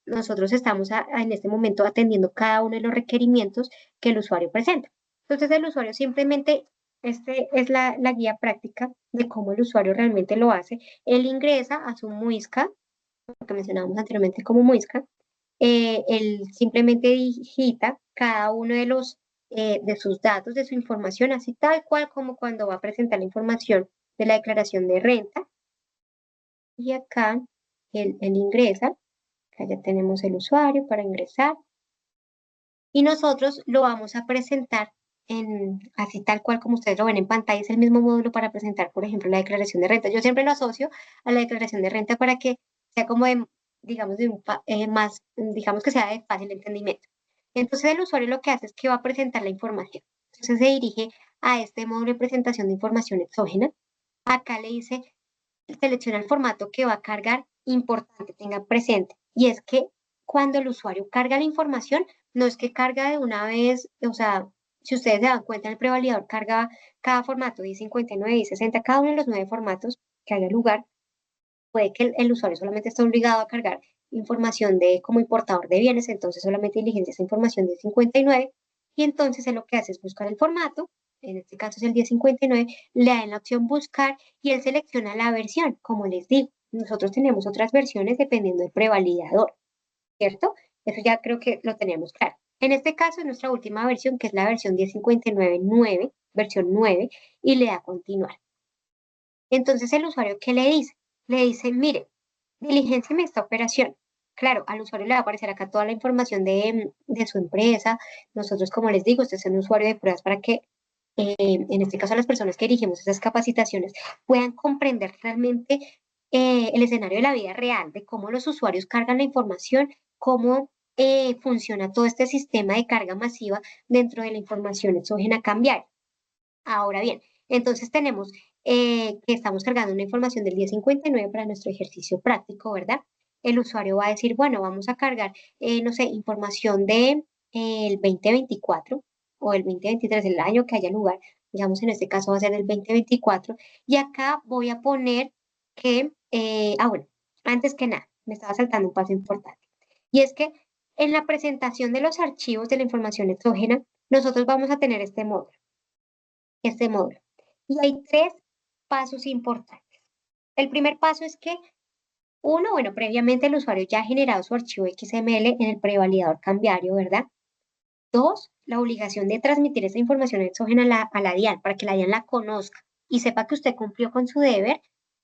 A: nosotros estamos en este momento atendiendo cada uno de los requerimientos que el usuario presenta. Entonces, el usuario simplemente, este es la guía práctica de cómo el usuario realmente lo hace. Él ingresa a su Muisca, lo que mencionábamos anteriormente como Muisca, él simplemente digita cada uno de sus datos, de su información, así tal cual como cuando va a presentar la información de la declaración de renta. Y acá él ingresa. Acá ya tenemos el usuario para ingresar y nosotros lo vamos a presentar así tal cual como ustedes lo ven en pantalla. Es el mismo módulo para presentar, por ejemplo, la declaración de renta. Yo siempre lo asocio a la declaración de renta para que sea como digamos, más, digamos que sea de fácil entendimiento. Entonces el usuario lo que hace es que va a presentar la información. Entonces se dirige a este módulo de presentación de información exógena. Acá le dice, selecciona el formato que va a cargar, importante, tenga presente. Y es que cuando el usuario carga la información, no es que carga de una vez, o sea, si ustedes se dan cuenta, el prevalidador carga cada formato, 1059, 1060, cada uno de los 9 formatos que haya lugar, puede que el usuario solamente esté obligado a cargar información de como importador de bienes, entonces solamente diligencia esa información de 59 y entonces él lo que hace es buscar el formato, en este caso es el 1059, le da en la opción buscar y él selecciona la versión. Como les digo, nosotros tenemos otras versiones dependiendo del prevalidador, ¿cierto? Eso ya creo que lo tenemos claro. En este caso es nuestra última versión, que es la versión 1059.9, versión 9, y le da a continuar. Entonces el usuario, ¿qué le dice? Le dice, mire, diligenciame esta operación. Claro, al usuario le va a aparecer acá toda la información de su empresa. Nosotros, como les digo, este es un usuario de pruebas para que, en este caso, las personas que dirigimos esas capacitaciones puedan comprender realmente el escenario de la vida real, de cómo los usuarios cargan la información, cómo funciona todo este sistema de carga masiva dentro de la información exógena cambiaria. Ahora bien, entonces tenemos que estamos cargando una información del 1059 para nuestro ejercicio práctico, ¿verdad? El usuario va a decir, bueno, vamos a cargar, no sé, información de el 2024 o el 2023, el año que haya lugar, digamos en este caso va a ser el 2024, y acá voy a poner que, bueno, antes que nada, me estaba saltando un paso importante, y es que en la presentación de los archivos de la información exógena, nosotros vamos a tener este módulo. este módulo. Y hay tres pasos importantes. El primer paso es que uno, bueno, previamente el usuario ya ha generado su archivo XML en el prevalidador cambiario, ¿verdad? Dos, la obligación de transmitir esa información exógena a la DIAN para que la DIAN la conozca y sepa que usted cumplió con su deber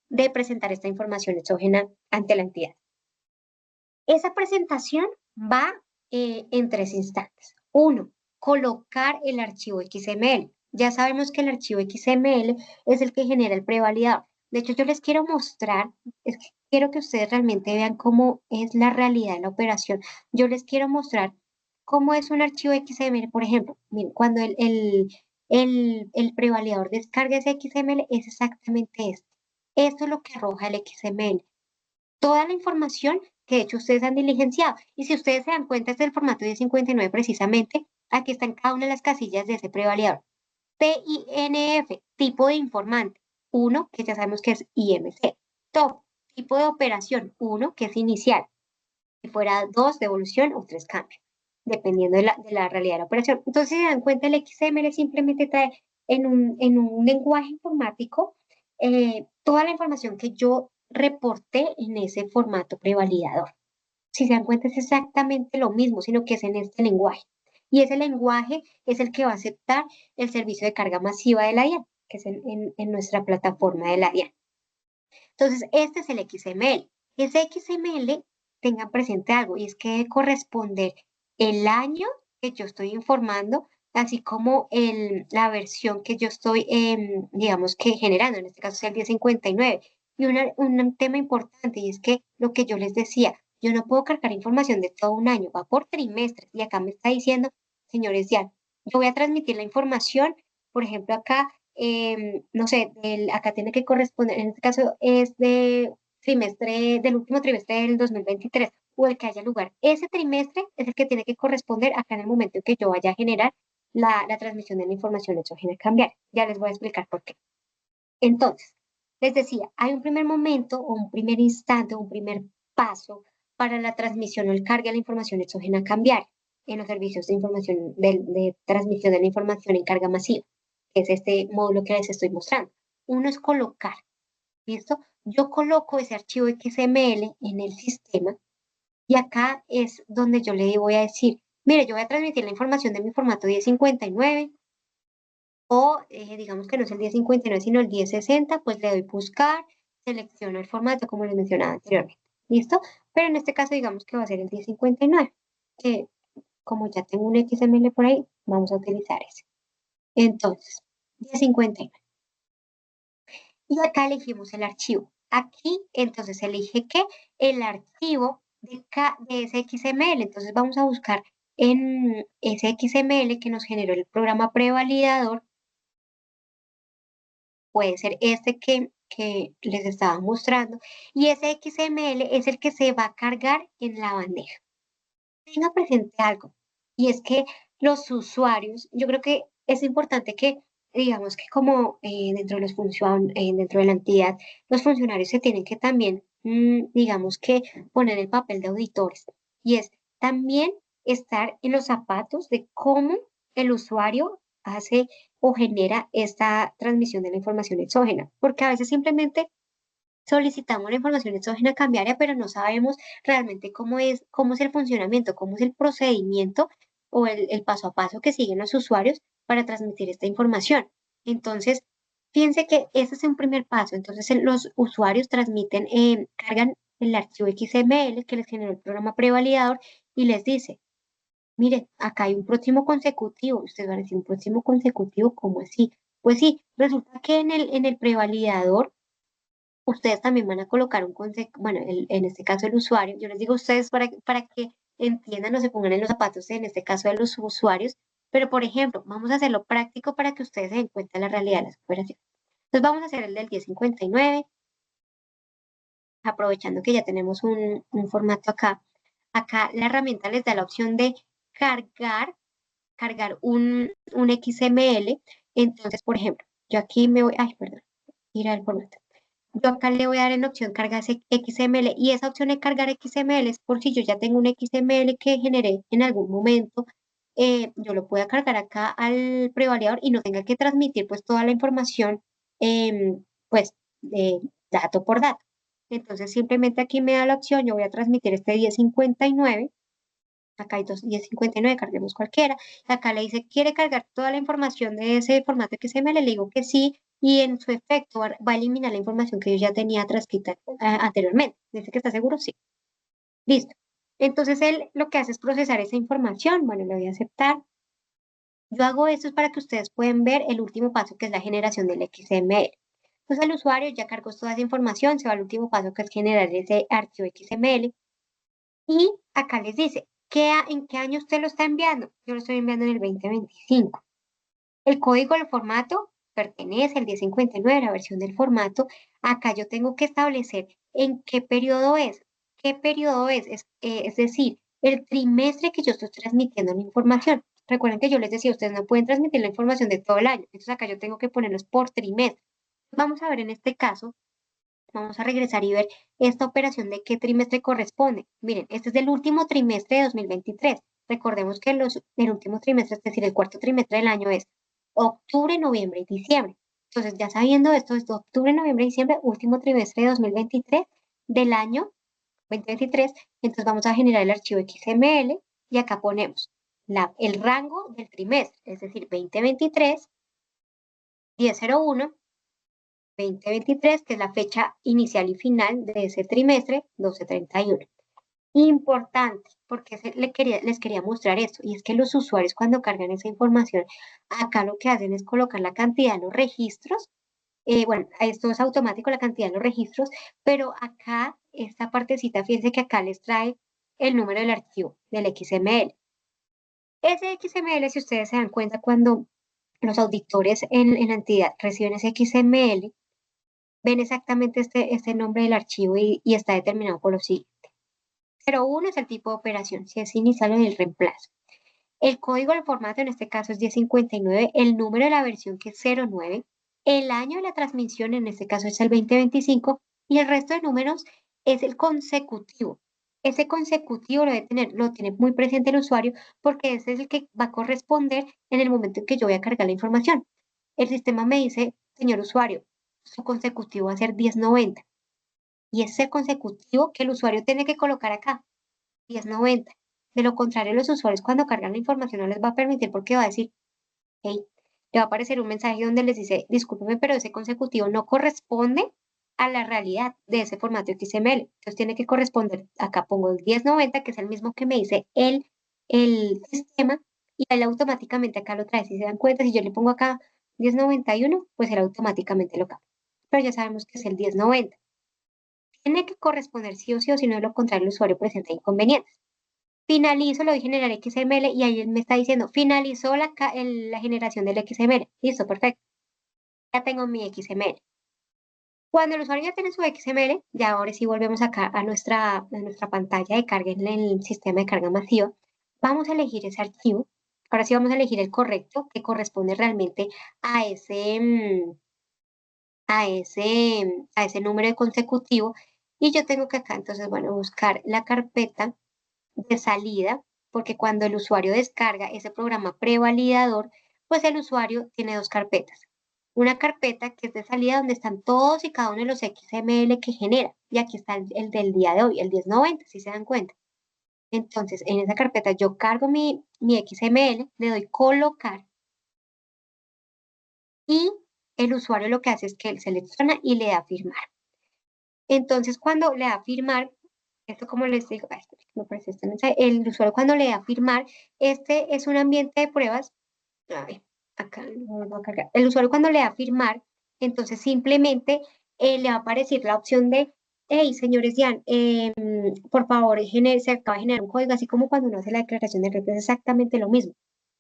A: de presentar esta información exógena ante la entidad. Esa presentación va en tres instantes. Uno, colocar el archivo XML. Ya sabemos que el archivo XML es el que genera el prevalidador. De hecho, yo les quiero mostrar, es que quiero que ustedes realmente vean cómo es la realidad de la operación. Yo les quiero mostrar cómo es un archivo XML. Por ejemplo, miren, cuando el prevalidador descarga ese XML, es exactamente esto. Esto es lo que arroja el XML. Toda la información que de hecho ustedes han diligenciado. Y si ustedes se dan cuenta, este es el formato 1059 precisamente. Aquí están cada una de las casillas de ese prevalidador. TINF, tipo de informante. 1, que ya sabemos que es IMC. Top, tipo de operación. 1, que es inicial. Si fuera 2, devolución o 3, cambio. Dependiendo de la realidad de la operación. Entonces, si se dan cuenta, el XML simplemente trae en un lenguaje informático toda la información que yo reporté en ese formato prevalidador. Si se dan cuenta, es exactamente lo mismo, sino que es en este lenguaje. Y ese lenguaje es el que va a aceptar el servicio de carga masiva de la DIAN, que es en nuestra plataforma de la DIAN. Entonces, este es el XML. Ese XML, tengan presente algo, y es que debe corresponder el año que yo estoy informando, así como la versión que yo estoy, digamos que generando, en este caso es el 1059. Y un tema importante, y es que lo que yo les decía, yo no puedo cargar información de todo un año, va por trimestres, y acá me está diciendo, señores, ya, yo voy a transmitir la información, por ejemplo, acá no sé, acá tiene que corresponder, en este caso es del último trimestre del 2023 o el que haya lugar. Ese trimestre es el que tiene que corresponder acá en el momento en que yo vaya a generar la transmisión de la información exógena cambiaria. Ya les voy a explicar por qué. Entonces, les decía, hay un primer momento o un primer instante, un primer paso para la transmisión o el cargue de la información exógena cambiaria en los servicios de información, de transmisión de la información en carga masiva, que es este módulo que les estoy mostrando. Uno es colocar, ¿listo? Yo coloco ese archivo XML en el sistema y acá es donde yo le voy a decir, mire, yo voy a transmitir la información de mi formato 1059 o digamos que no es el 1059 sino el 1060, pues le doy buscar, selecciono el formato como les mencionaba anteriormente, ¿listo? Pero en este caso digamos que va a ser el 1059, que como ya tengo un XML por ahí, vamos a utilizar ese. Entonces, 1059. Y acá elegimos el archivo. Aquí, entonces, elige que el archivo de ese XML. Entonces, vamos a buscar en ese XML que nos generó el programa prevalidador. Puede ser este que les estaba mostrando. Y ese XML es el que se va a cargar en la bandeja. Tenga presente algo, y es que los usuarios, yo creo que es importante que, digamos que como dentro de dentro de la entidad, los funcionarios se tienen que también, digamos que poner el papel de auditores, y es también estar en los zapatos de cómo el usuario hace o genera esta transmisión de la información exógena, porque a veces simplemente solicitamos la información exógena cambiaria, pero no sabemos realmente cómo es el funcionamiento, cómo es el procedimiento o el paso a paso que siguen los usuarios para transmitir esta información. Entonces, fíjense que ese es un primer paso. Entonces, los usuarios transmiten, cargan el archivo XML que les generó el programa prevalidador y les dice, mire, acá hay un próximo consecutivo. Ustedes van a decir, ¿un próximo consecutivo? ¿Cómo así? Pues sí, resulta que en el prevalidador ustedes también van a colocar un consejo, bueno, en este caso el usuario, yo les digo a ustedes para que entiendan o se pongan en los zapatos, en este caso de los usuarios, pero por ejemplo, vamos a hacerlo práctico para que ustedes se den cuenta de la realidad de las operaciones. Entonces vamos a hacer el del 1059, aprovechando que ya tenemos un formato acá. Acá la herramienta les da la opción de cargar un XML. Entonces, por ejemplo, yo aquí me voy, ay, perdón, ir al formato. Yo acá le voy a dar en opción cargar XML y esa opción de cargar XML es por si yo ya tengo un XML que generé en algún momento yo lo pueda cargar acá al prevalidador y no tenga que transmitir pues toda la información pues de dato por dato. Entonces simplemente aquí me da la opción, yo voy a transmitir este 1059, acá hay dos 1059, carguemos cualquiera, acá le dice, ¿quiere cargar toda la información de ese formato XML? Le digo que sí, y en su efecto va a eliminar la información que yo ya tenía transcrita anteriormente. ¿Dice que está seguro? Sí. Listo. Entonces él lo que hace es procesar esa información. Bueno, le voy a aceptar. Yo hago esto es para que ustedes puedan ver el último paso, que es la generación del XML. Entonces el usuario ya cargó toda esa información, se va al último paso, que es generar ese archivo XML. Y acá les dice, ¿en qué año usted lo está enviando? Yo lo estoy enviando en el 2025. El código del formato pertenece al 1059, la versión del formato. Acá yo tengo que establecer en qué periodo es. ¿Qué periodo es? Es decir, el trimestre que yo estoy transmitiendo la información. Recuerden que yo les decía, ustedes no pueden transmitir la información de todo el año. Entonces acá yo tengo que ponerlos por trimestre. Vamos a ver en este caso, vamos a regresar y ver esta operación de qué trimestre corresponde. Miren, este es del último trimestre de 2023. Recordemos que el último trimestre, es decir, el cuarto trimestre del año es octubre, noviembre y diciembre. Entonces, ya sabiendo esto, es de octubre, noviembre y diciembre, último trimestre de 2023 del año 2023. Entonces, vamos a generar el archivo XML y acá ponemos el rango del trimestre, es decir, 2023, 1001, 2023, que es la fecha inicial y final de ese trimestre, 12/31. Importante, porque les quería mostrar esto, y es que los usuarios cuando cargan esa información, acá lo que hacen es colocar la cantidad de los registros. Bueno, esto es automático, la cantidad de los registros, pero acá, esta partecita, fíjense que acá les trae el número del archivo del XML. Ese XML, si ustedes se dan cuenta, cuando los auditores en la entidad reciben ese XML, ven exactamente este nombre del archivo y está determinado por lo siguiente. 01 es el tipo de operación, si es inicial o el reemplazo. El código del formato en este caso es 1059, el número de la versión que es 09, el año de la transmisión en este caso es el 2025 y el resto de números es el consecutivo. Ese consecutivo lo tiene muy presente el usuario porque ese es el que va a corresponder en el momento en que yo voy a cargar la información. El sistema me dice, señor usuario, su consecutivo va a ser 1090 y es el consecutivo que el usuario tiene que colocar acá. 1090. De lo contrario, los usuarios cuando cargan la información no les va a permitir porque va a decir, hey, le va a aparecer un mensaje donde les dice, discúlpeme, pero ese consecutivo no corresponde a la realidad de ese formato XML. Entonces tiene que corresponder, acá pongo el 1090, que es el mismo que me dice el sistema, y él automáticamente acá lo trae. Si se dan cuenta, si yo le pongo acá 1091, pues él automáticamente lo cambia. Pero ya sabemos que es el 1090. Tiene que corresponder sí o sí, o si no, de lo contrario, el usuario presenta inconvenientes. Finalizo, lo voy a generar XML y ahí él me está diciendo, finalizó la generación del XML. Listo, perfecto. Ya tengo mi XML. Cuando el usuario ya tiene su XML, ya ahora sí volvemos acá a nuestra pantalla de carga en el sistema de carga masiva. Vamos a elegir ese archivo. Ahora sí vamos a elegir el correcto que corresponde realmente a ese número de consecutivo. Y yo tengo que acá, entonces, bueno, buscar la carpeta de salida, porque cuando el usuario descarga ese programa prevalidador, pues el usuario tiene dos carpetas. Una carpeta que es de salida donde están todos y cada uno de los XML que genera. Y aquí está el del día de hoy, el 1090, si se dan cuenta. Entonces, en esa carpeta yo cargo mi XML, le doy colocar y el usuario lo que hace es que él selecciona y le da firmar. Entonces, cuando le da firmar, esto como les digo, me parece este mensaje, el usuario cuando le da a firmar, este es un ambiente de pruebas, ay, acá lo vuelvo a cargar. El usuario cuando le da a firmar, entonces simplemente le va a aparecer la opción de, hey, señores, Jan, por favor, se acaba de generar un código, así como cuando uno hace la declaración de renta, es exactamente lo mismo.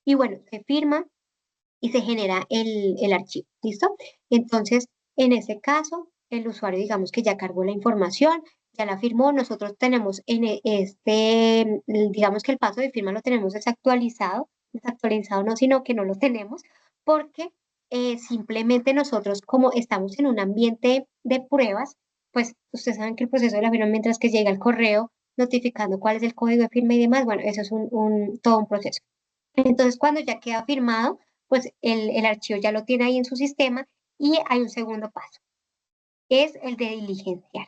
A: Y bueno, se firma y se genera el archivo, ¿listo? Entonces, en ese caso, el usuario, digamos que ya cargó la información, ya la firmó, nosotros tenemos digamos que el paso de firma lo tenemos desactualizado no, sino que no lo tenemos, porque simplemente nosotros, como estamos en un ambiente de pruebas, pues ustedes saben que el proceso de la firma, mientras que llega el correo notificando cuál es el código de firma y demás, bueno, eso es todo un proceso. Entonces, cuando ya queda firmado, pues el archivo ya lo tiene ahí en su sistema y hay un segundo paso, es el de diligenciar.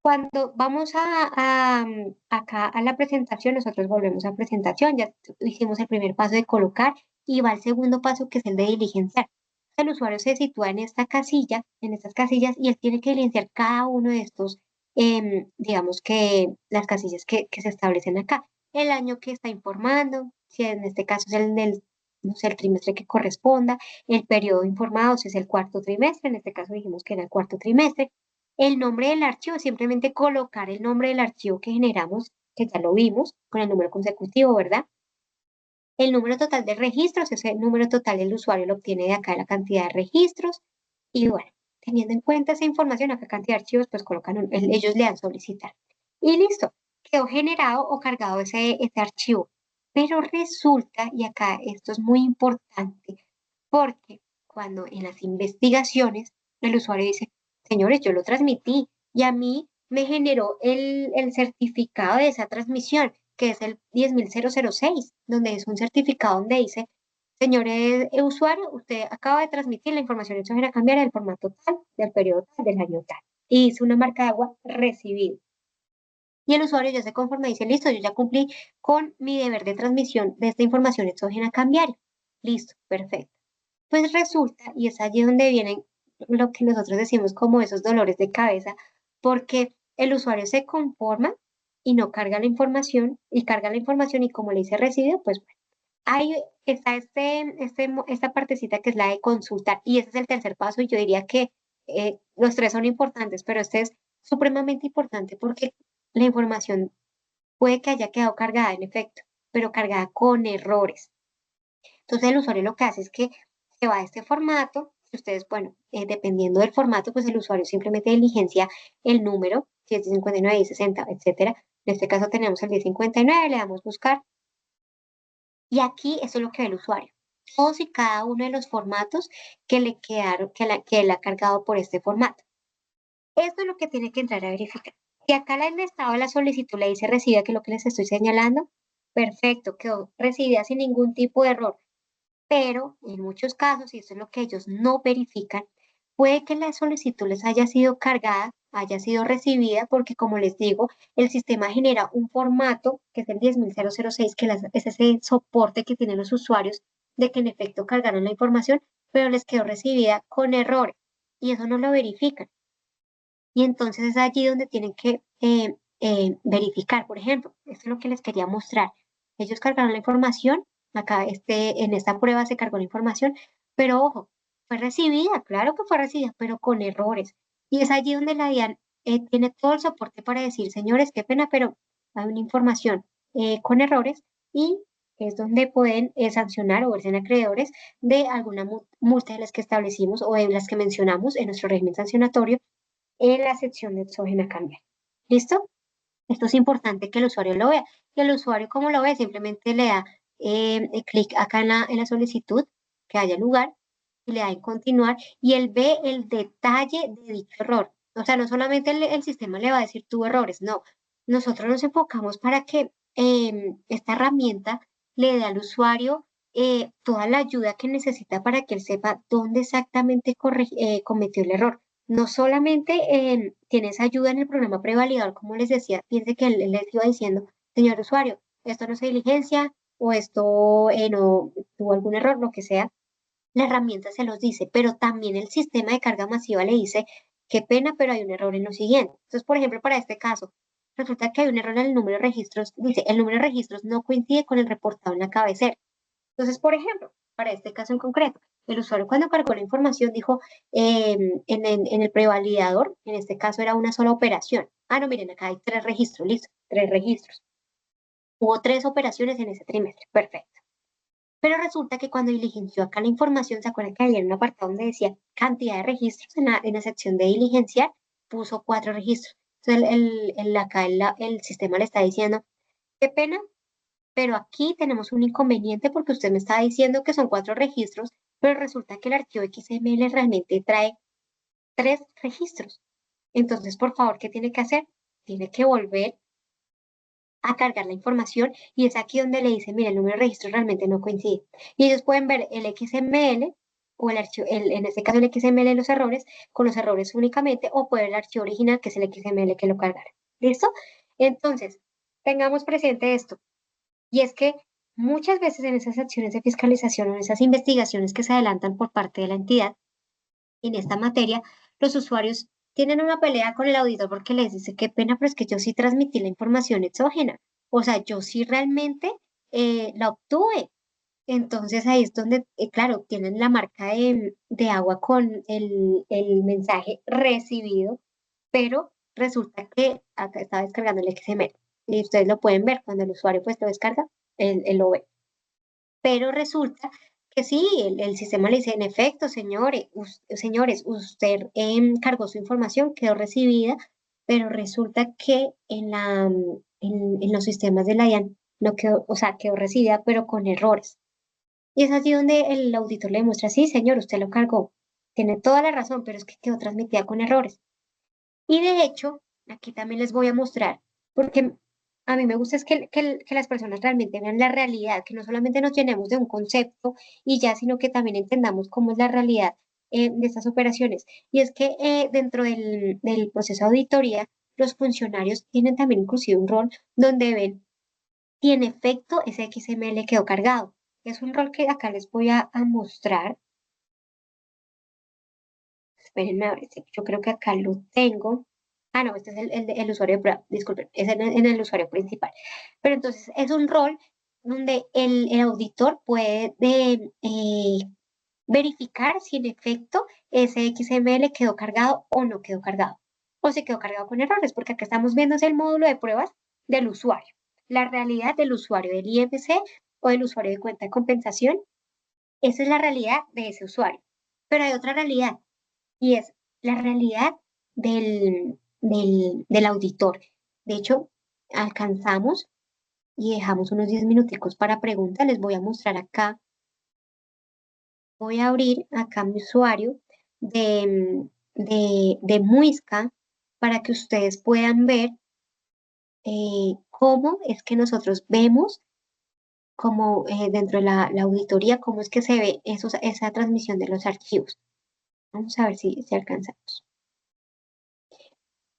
A: Cuando vamos acá a la presentación, nosotros volvemos a presentación, ya hicimos el primer paso de colocar y va el segundo paso que es el de diligenciar. El usuario se sitúa en esta casilla, en estas casillas, y él tiene que diligenciar cada uno de estos, digamos que las casillas que se establecen acá. El año que está informando, si en este caso es el del, no sé, el trimestre que corresponda, el periodo informado, si es el cuarto trimestre, en este caso dijimos que era el cuarto trimestre, el nombre del archivo, simplemente colocar el nombre del archivo que generamos, que ya lo vimos, con el número consecutivo, ¿verdad? El número total de registros, ese número total el usuario lo obtiene de acá la cantidad de registros. Y bueno, teniendo en cuenta esa información, acá cantidad de archivos, pues colocan, ellos le dan solicitar. Y listo, quedó generado o cargado ese archivo. Pero resulta, y acá esto es muy importante, porque cuando en las investigaciones el usuario dice, señores, yo lo transmití y a mí me generó el certificado de esa transmisión, que es el 10.006, donde es un certificado donde dice, señores usuario, usted acaba de transmitir la información exógena cambiar del formato tal, del periodo tal, del año tal. Y hizo una marca de agua recibido. Y el usuario ya se conforma y dice, listo, yo ya cumplí con mi deber de transmisión de esta información exógena cambiaria. Listo, perfecto. Pues resulta, y es allí donde vienen lo que nosotros decimos como esos dolores de cabeza, porque el usuario se conforma y no carga la información, y carga la información y como le dice recibido, pues bueno, ahí está esta partecita que es la de consultar, y ese es el tercer paso, y yo diría que los tres son importantes, pero este es supremamente importante porque la información puede que haya quedado cargada en efecto, pero cargada con errores. Entonces el usuario lo que hace es que se va a este formato, y ustedes, bueno, dependiendo del formato, pues el usuario simplemente diligencia el número, si es de 59, 60, etcétera. En este caso tenemos el 1059, le damos buscar, y aquí eso es lo que ve el usuario. Todos y cada uno de los formatos que le quedaron, que él ha cargado por este formato. Esto es lo que tiene que entrar a verificar. Si acá en el estado de la solicitud le dice recibida, que es lo que les estoy señalando, perfecto, quedó recibida sin ningún tipo de error. Pero en muchos casos, y esto es lo que ellos no verifican, puede que la solicitud les haya sido cargada, haya sido recibida, porque como les digo, el sistema genera un formato, que es el 10.006, que es ese soporte que tienen los usuarios de que en efecto cargaron la información, pero les quedó recibida con errores, y eso no lo verifican. Y entonces es allí donde tienen que verificar. Por ejemplo, esto es lo que les quería mostrar. Ellos cargaron la información, acá en esta prueba se cargó la información, pero ojo, fue recibida, claro que fue recibida, pero con errores. Y es allí donde la DIAN tiene todo el soporte para decir, señores, qué pena, pero hay una información con errores, y es donde pueden sancionar o verse acreedores de alguna multa de las que establecimos o de las que mencionamos en nuestro régimen sancionatorio en la sección de exógena cambiar. ¿Listo? Esto es importante que el usuario lo vea. Y el usuario, como lo ve, simplemente le da clic acá en la solicitud que haya lugar y le da en continuar y él ve el detalle de dicho error. O sea, no solamente el sistema le va a decir tuvo errores, no. Nosotros nos enfocamos para que esta herramienta le dé al usuario toda la ayuda que necesita para que él sepa dónde exactamente cometió el error. No solamente tiene esa ayuda en el programa prevalidador, como les decía, piense que él les iba diciendo, señor usuario, esto no se diligencia o esto no tuvo algún error, lo que sea, la herramienta se los dice, pero también el sistema de carga masiva le dice, qué pena, pero hay un error en lo siguiente. Entonces, por ejemplo, para este caso, resulta que hay un error en el número de registros, dice, el número de registros no coincide con el reportado en la cabecera. Entonces, por ejemplo, para este caso en concreto, el usuario cuando cargó la información dijo en el prevalidador, en este caso era una sola operación. Ah, no, miren, acá hay 3 registros, listo, 3 registros. Hubo 3 operaciones en ese trimestre, perfecto. Pero resulta que cuando diligenció acá la información, ¿se acuerdan que había un apartado donde decía cantidad de registros en la sección de diligenciar? Puso 4 registros. Entonces, acá el sistema le está diciendo, qué pena, pero aquí tenemos un inconveniente porque usted me está diciendo que son 4 registros, pero resulta que el archivo XML realmente trae 3 registros. Entonces, por favor, ¿qué tiene que hacer? Tiene que volver a cargar la información y es aquí donde le dice, mira, el número de registro realmente no coincide. Y ellos pueden ver el XML o el archivo, en este caso el XML de los errores, con los errores únicamente, o puede ver el archivo original, que es el XML que lo cargaron. ¿Listo? Entonces, tengamos presente esto. Y es que muchas veces en esas acciones de fiscalización o en esas investigaciones que se adelantan por parte de la entidad en esta materia, los usuarios tienen una pelea con el auditor porque les dice, qué pena, pero es que yo sí transmití la información exógena. O sea, yo sí realmente la obtuve. Entonces ahí es donde, claro, tienen la marca de agua con el mensaje recibido, pero resulta que acá está descargando el XML. Y ustedes lo pueden ver cuando el usuario pues lo descarga, él lo ve. Pero resulta que sí, el sistema le dice, en efecto, señores, señores, usted cargó su información, quedó recibida, pero resulta que en los sistemas de la DIAN no quedó, o sea, quedó recibida, pero con errores. Y es allí donde el auditor le demuestra, sí, señor, usted lo cargó, tiene toda la razón, pero es que quedó transmitida con errores. Y de hecho, aquí también les voy a mostrar, porque a mí me gusta es que las personas realmente vean la realidad, que no solamente nos llenemos de un concepto y ya, sino que también entendamos cómo es la realidad de estas operaciones. Y es que dentro del proceso de auditoría, los funcionarios tienen también inclusive un rol donde ven si en efecto ese XML quedó cargado. Es un rol que acá les voy a mostrar. Espérenme a ver, yo creo que acá lo tengo. Ah, no, este es el usuario de prueba, disculpen, es en el usuario principal. Pero entonces es un rol donde el auditor puede verificar si en efecto ese XML quedó cargado o no quedó cargado. O si quedó cargado con errores, porque acá estamos viendo es el módulo de pruebas del usuario. La realidad del usuario del IMC o del usuario de cuenta de compensación, esa es la realidad de ese usuario. Pero hay otra realidad y es la realidad del auditor. De hecho, alcanzamos y dejamos unos 10 minuticos para preguntas. Les voy a mostrar acá, voy a abrir acá mi usuario de Muisca para que ustedes puedan ver cómo es que nosotros vemos como dentro de la auditoría, cómo es que se ve esa transmisión de los archivos. Vamos a ver si alcanzamos.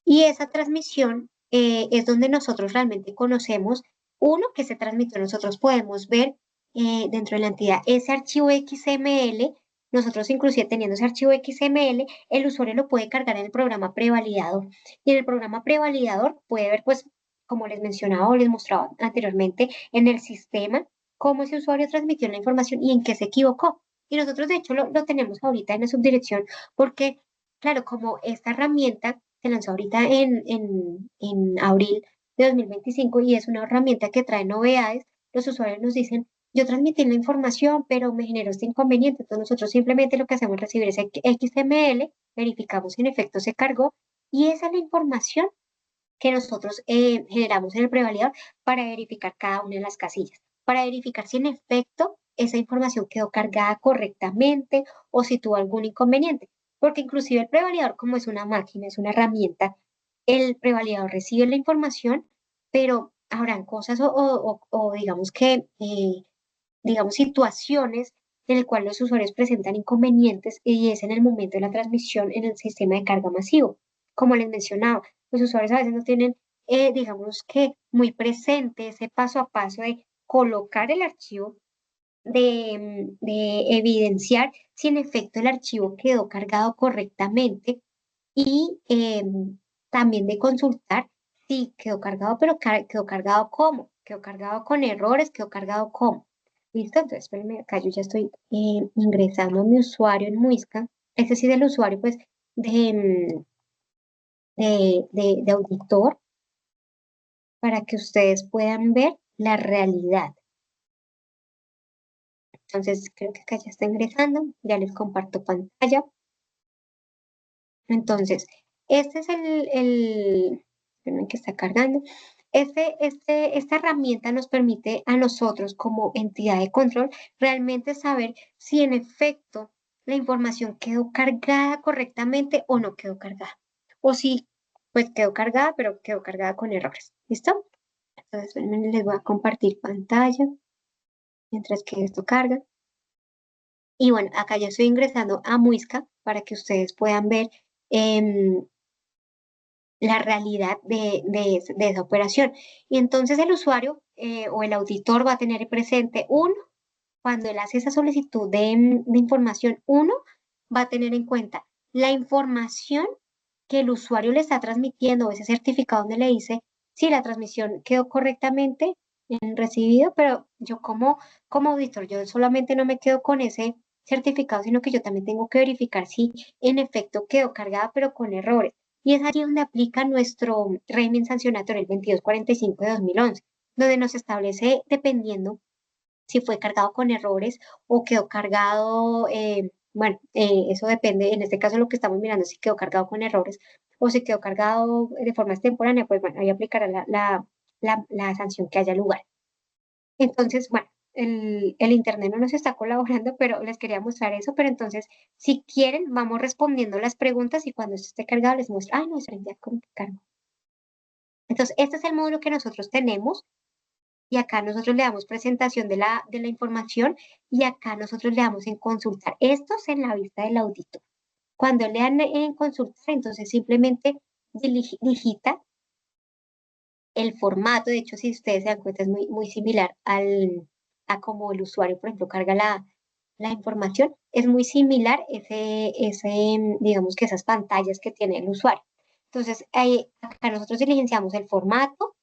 A: Y esa transmisión es donde nosotros realmente conocemos, uno, que se transmitió, nosotros podemos ver dentro de la entidad ese archivo XML, nosotros inclusive teniendo ese archivo XML, el usuario lo puede cargar en el programa prevalidador. Y en el programa prevalidador puede ver, pues, como les mencionaba o les mostraba anteriormente, en el sistema, cómo ese usuario transmitió la información y en qué se equivocó. Y nosotros, de hecho, lo tenemos ahorita en la subdirección porque, claro, como esta herramienta se lanzó ahorita en abril de 2025 y es una herramienta que trae novedades. Los usuarios nos dicen, yo transmití la información, pero me generó este inconveniente. Entonces nosotros simplemente lo que hacemos es recibir ese XML, verificamos si en efecto se cargó y esa es la información que nosotros generamos en el prevalidador para verificar cada una de las casillas, para verificar si en efecto esa información quedó cargada correctamente o si tuvo algún inconveniente. Porque inclusive el prevalidador, como es una máquina, es una herramienta, el prevalidador recibe la información, pero habrán cosas o digamos que, digamos, situaciones en el cual los usuarios presentan inconvenientes y es en el momento de la transmisión en el sistema de carga masivo. Como les mencionaba, los usuarios a veces no tienen, digamos que muy presente ese paso a paso de colocar el archivo, de evidenciar si en efecto el archivo quedó cargado correctamente y también de consultar si quedó cargado, pero quedó cargado cómo, quedó cargado con errores, quedó cargado cómo. ¿Listo? Entonces, espérenme, acá yo ya estoy ingresando a mi usuario en Muisca. Este sí es el usuario, pues, de auditor, para que ustedes puedan ver la realidad. Entonces, creo que acá ya está ingresando. Ya les comparto pantalla. Entonces, este es espérenme que está cargando. Esta herramienta nos permite a nosotros como entidad de control realmente saber si en efecto la información quedó cargada correctamente o no quedó cargada. O si pues quedó cargada, pero quedó cargada con errores. ¿Listo? Entonces, les voy a compartir pantalla mientras que esto carga. Y bueno, acá ya estoy ingresando a Muisca para que ustedes puedan ver la realidad de esa operación. Y entonces el usuario o el auditor va a tener presente, uno, cuando él hace esa solicitud de información, uno, va a tener en cuenta la información que el usuario le está transmitiendo, o ese certificado donde le dice si la transmisión quedó correctamente en recibido, pero yo como auditor, yo solamente no me quedo con ese certificado, sino que yo también tengo que verificar si en efecto quedó cargada, pero con errores. Y es allí donde aplica nuestro régimen sancionatorio, el 2245 de 2011, donde nos establece, dependiendo si fue cargado con errores o quedó cargado, bueno, eso depende, en este caso lo que estamos mirando, si quedó cargado con errores o si quedó cargado de forma extemporánea, pues bueno, ahí aplicará la sanción que haya lugar. Entonces, bueno, el Internet no nos está colaborando, pero les quería mostrar eso, pero entonces, si quieren, vamos respondiendo las preguntas y cuando esto esté cargado les muestro, no, ya como que cargo. Entonces, este es el módulo que nosotros tenemos y acá nosotros le damos presentación de la información y acá nosotros le damos en consultar. Esto es en la vista del auditor. Cuando le dan en consultar, entonces simplemente digita el formato. De hecho, si ustedes se dan cuenta, es muy similar a como el usuario, por ejemplo, carga la información. Es muy similar digamos que esas pantallas que tiene el usuario. Entonces, acá nosotros diligenciamos el formato,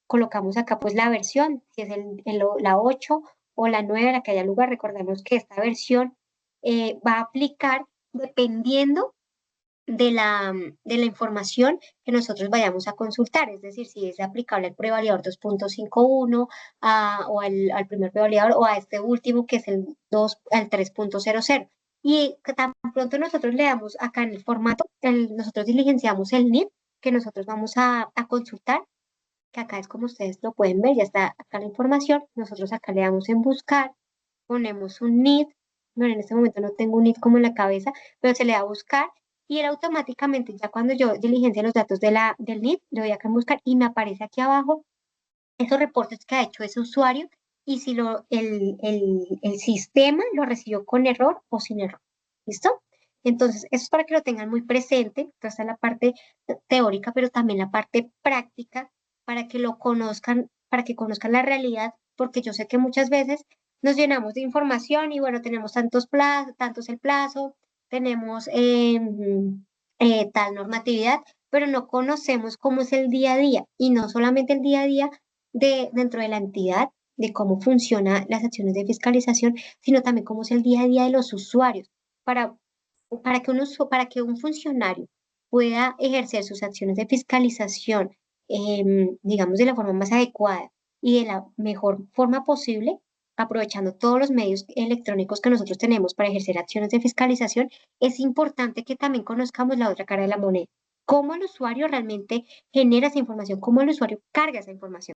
A: colocamos acá pues la versión, si es la 8 o la 9, la que haya lugar. Recordemos que esta versión va a aplicar dependiendo de la información que nosotros vayamos a consultar, es decir, si es aplicable al prevalidador 2.51 o al primer prevalidador o a este último que es al 3.00. Y que tan pronto nosotros le damos acá en el formato, nosotros diligenciamos el NID que nosotros vamos a consultar, que acá es como ustedes lo pueden ver, ya está acá la información, nosotros acá le damos en buscar, ponemos un NID, bueno, en este momento no tengo un NID como en la cabeza, pero se le da a buscar y él automáticamente, ya cuando yo diligencia los datos del NID, le doy acá en buscar y me aparece aquí abajo esos reportes que ha hecho ese usuario y si el sistema lo recibió con error o sin error. ¿Listo? Entonces, eso es para que lo tengan muy presente. Esta es la parte teórica, pero también la parte práctica para que lo conozcan, para que conozcan la realidad, porque yo sé que muchas veces nos llenamos de información y bueno, tenemos tantos el plazo, tenemos tal normatividad, pero no conocemos cómo es el día a día y no solamente el día a día dentro de la entidad, de cómo funcionan las acciones de fiscalización, sino también cómo es el día a día de los usuarios, para, para que un funcionario pueda ejercer sus acciones de fiscalización, digamos, de la forma más adecuada y de la mejor forma posible, aprovechando todos los medios electrónicos que nosotros tenemos para ejercer acciones de fiscalización, es importante que también conozcamos la otra cara de la moneda, cómo el usuario realmente genera esa información, cómo el usuario carga esa información.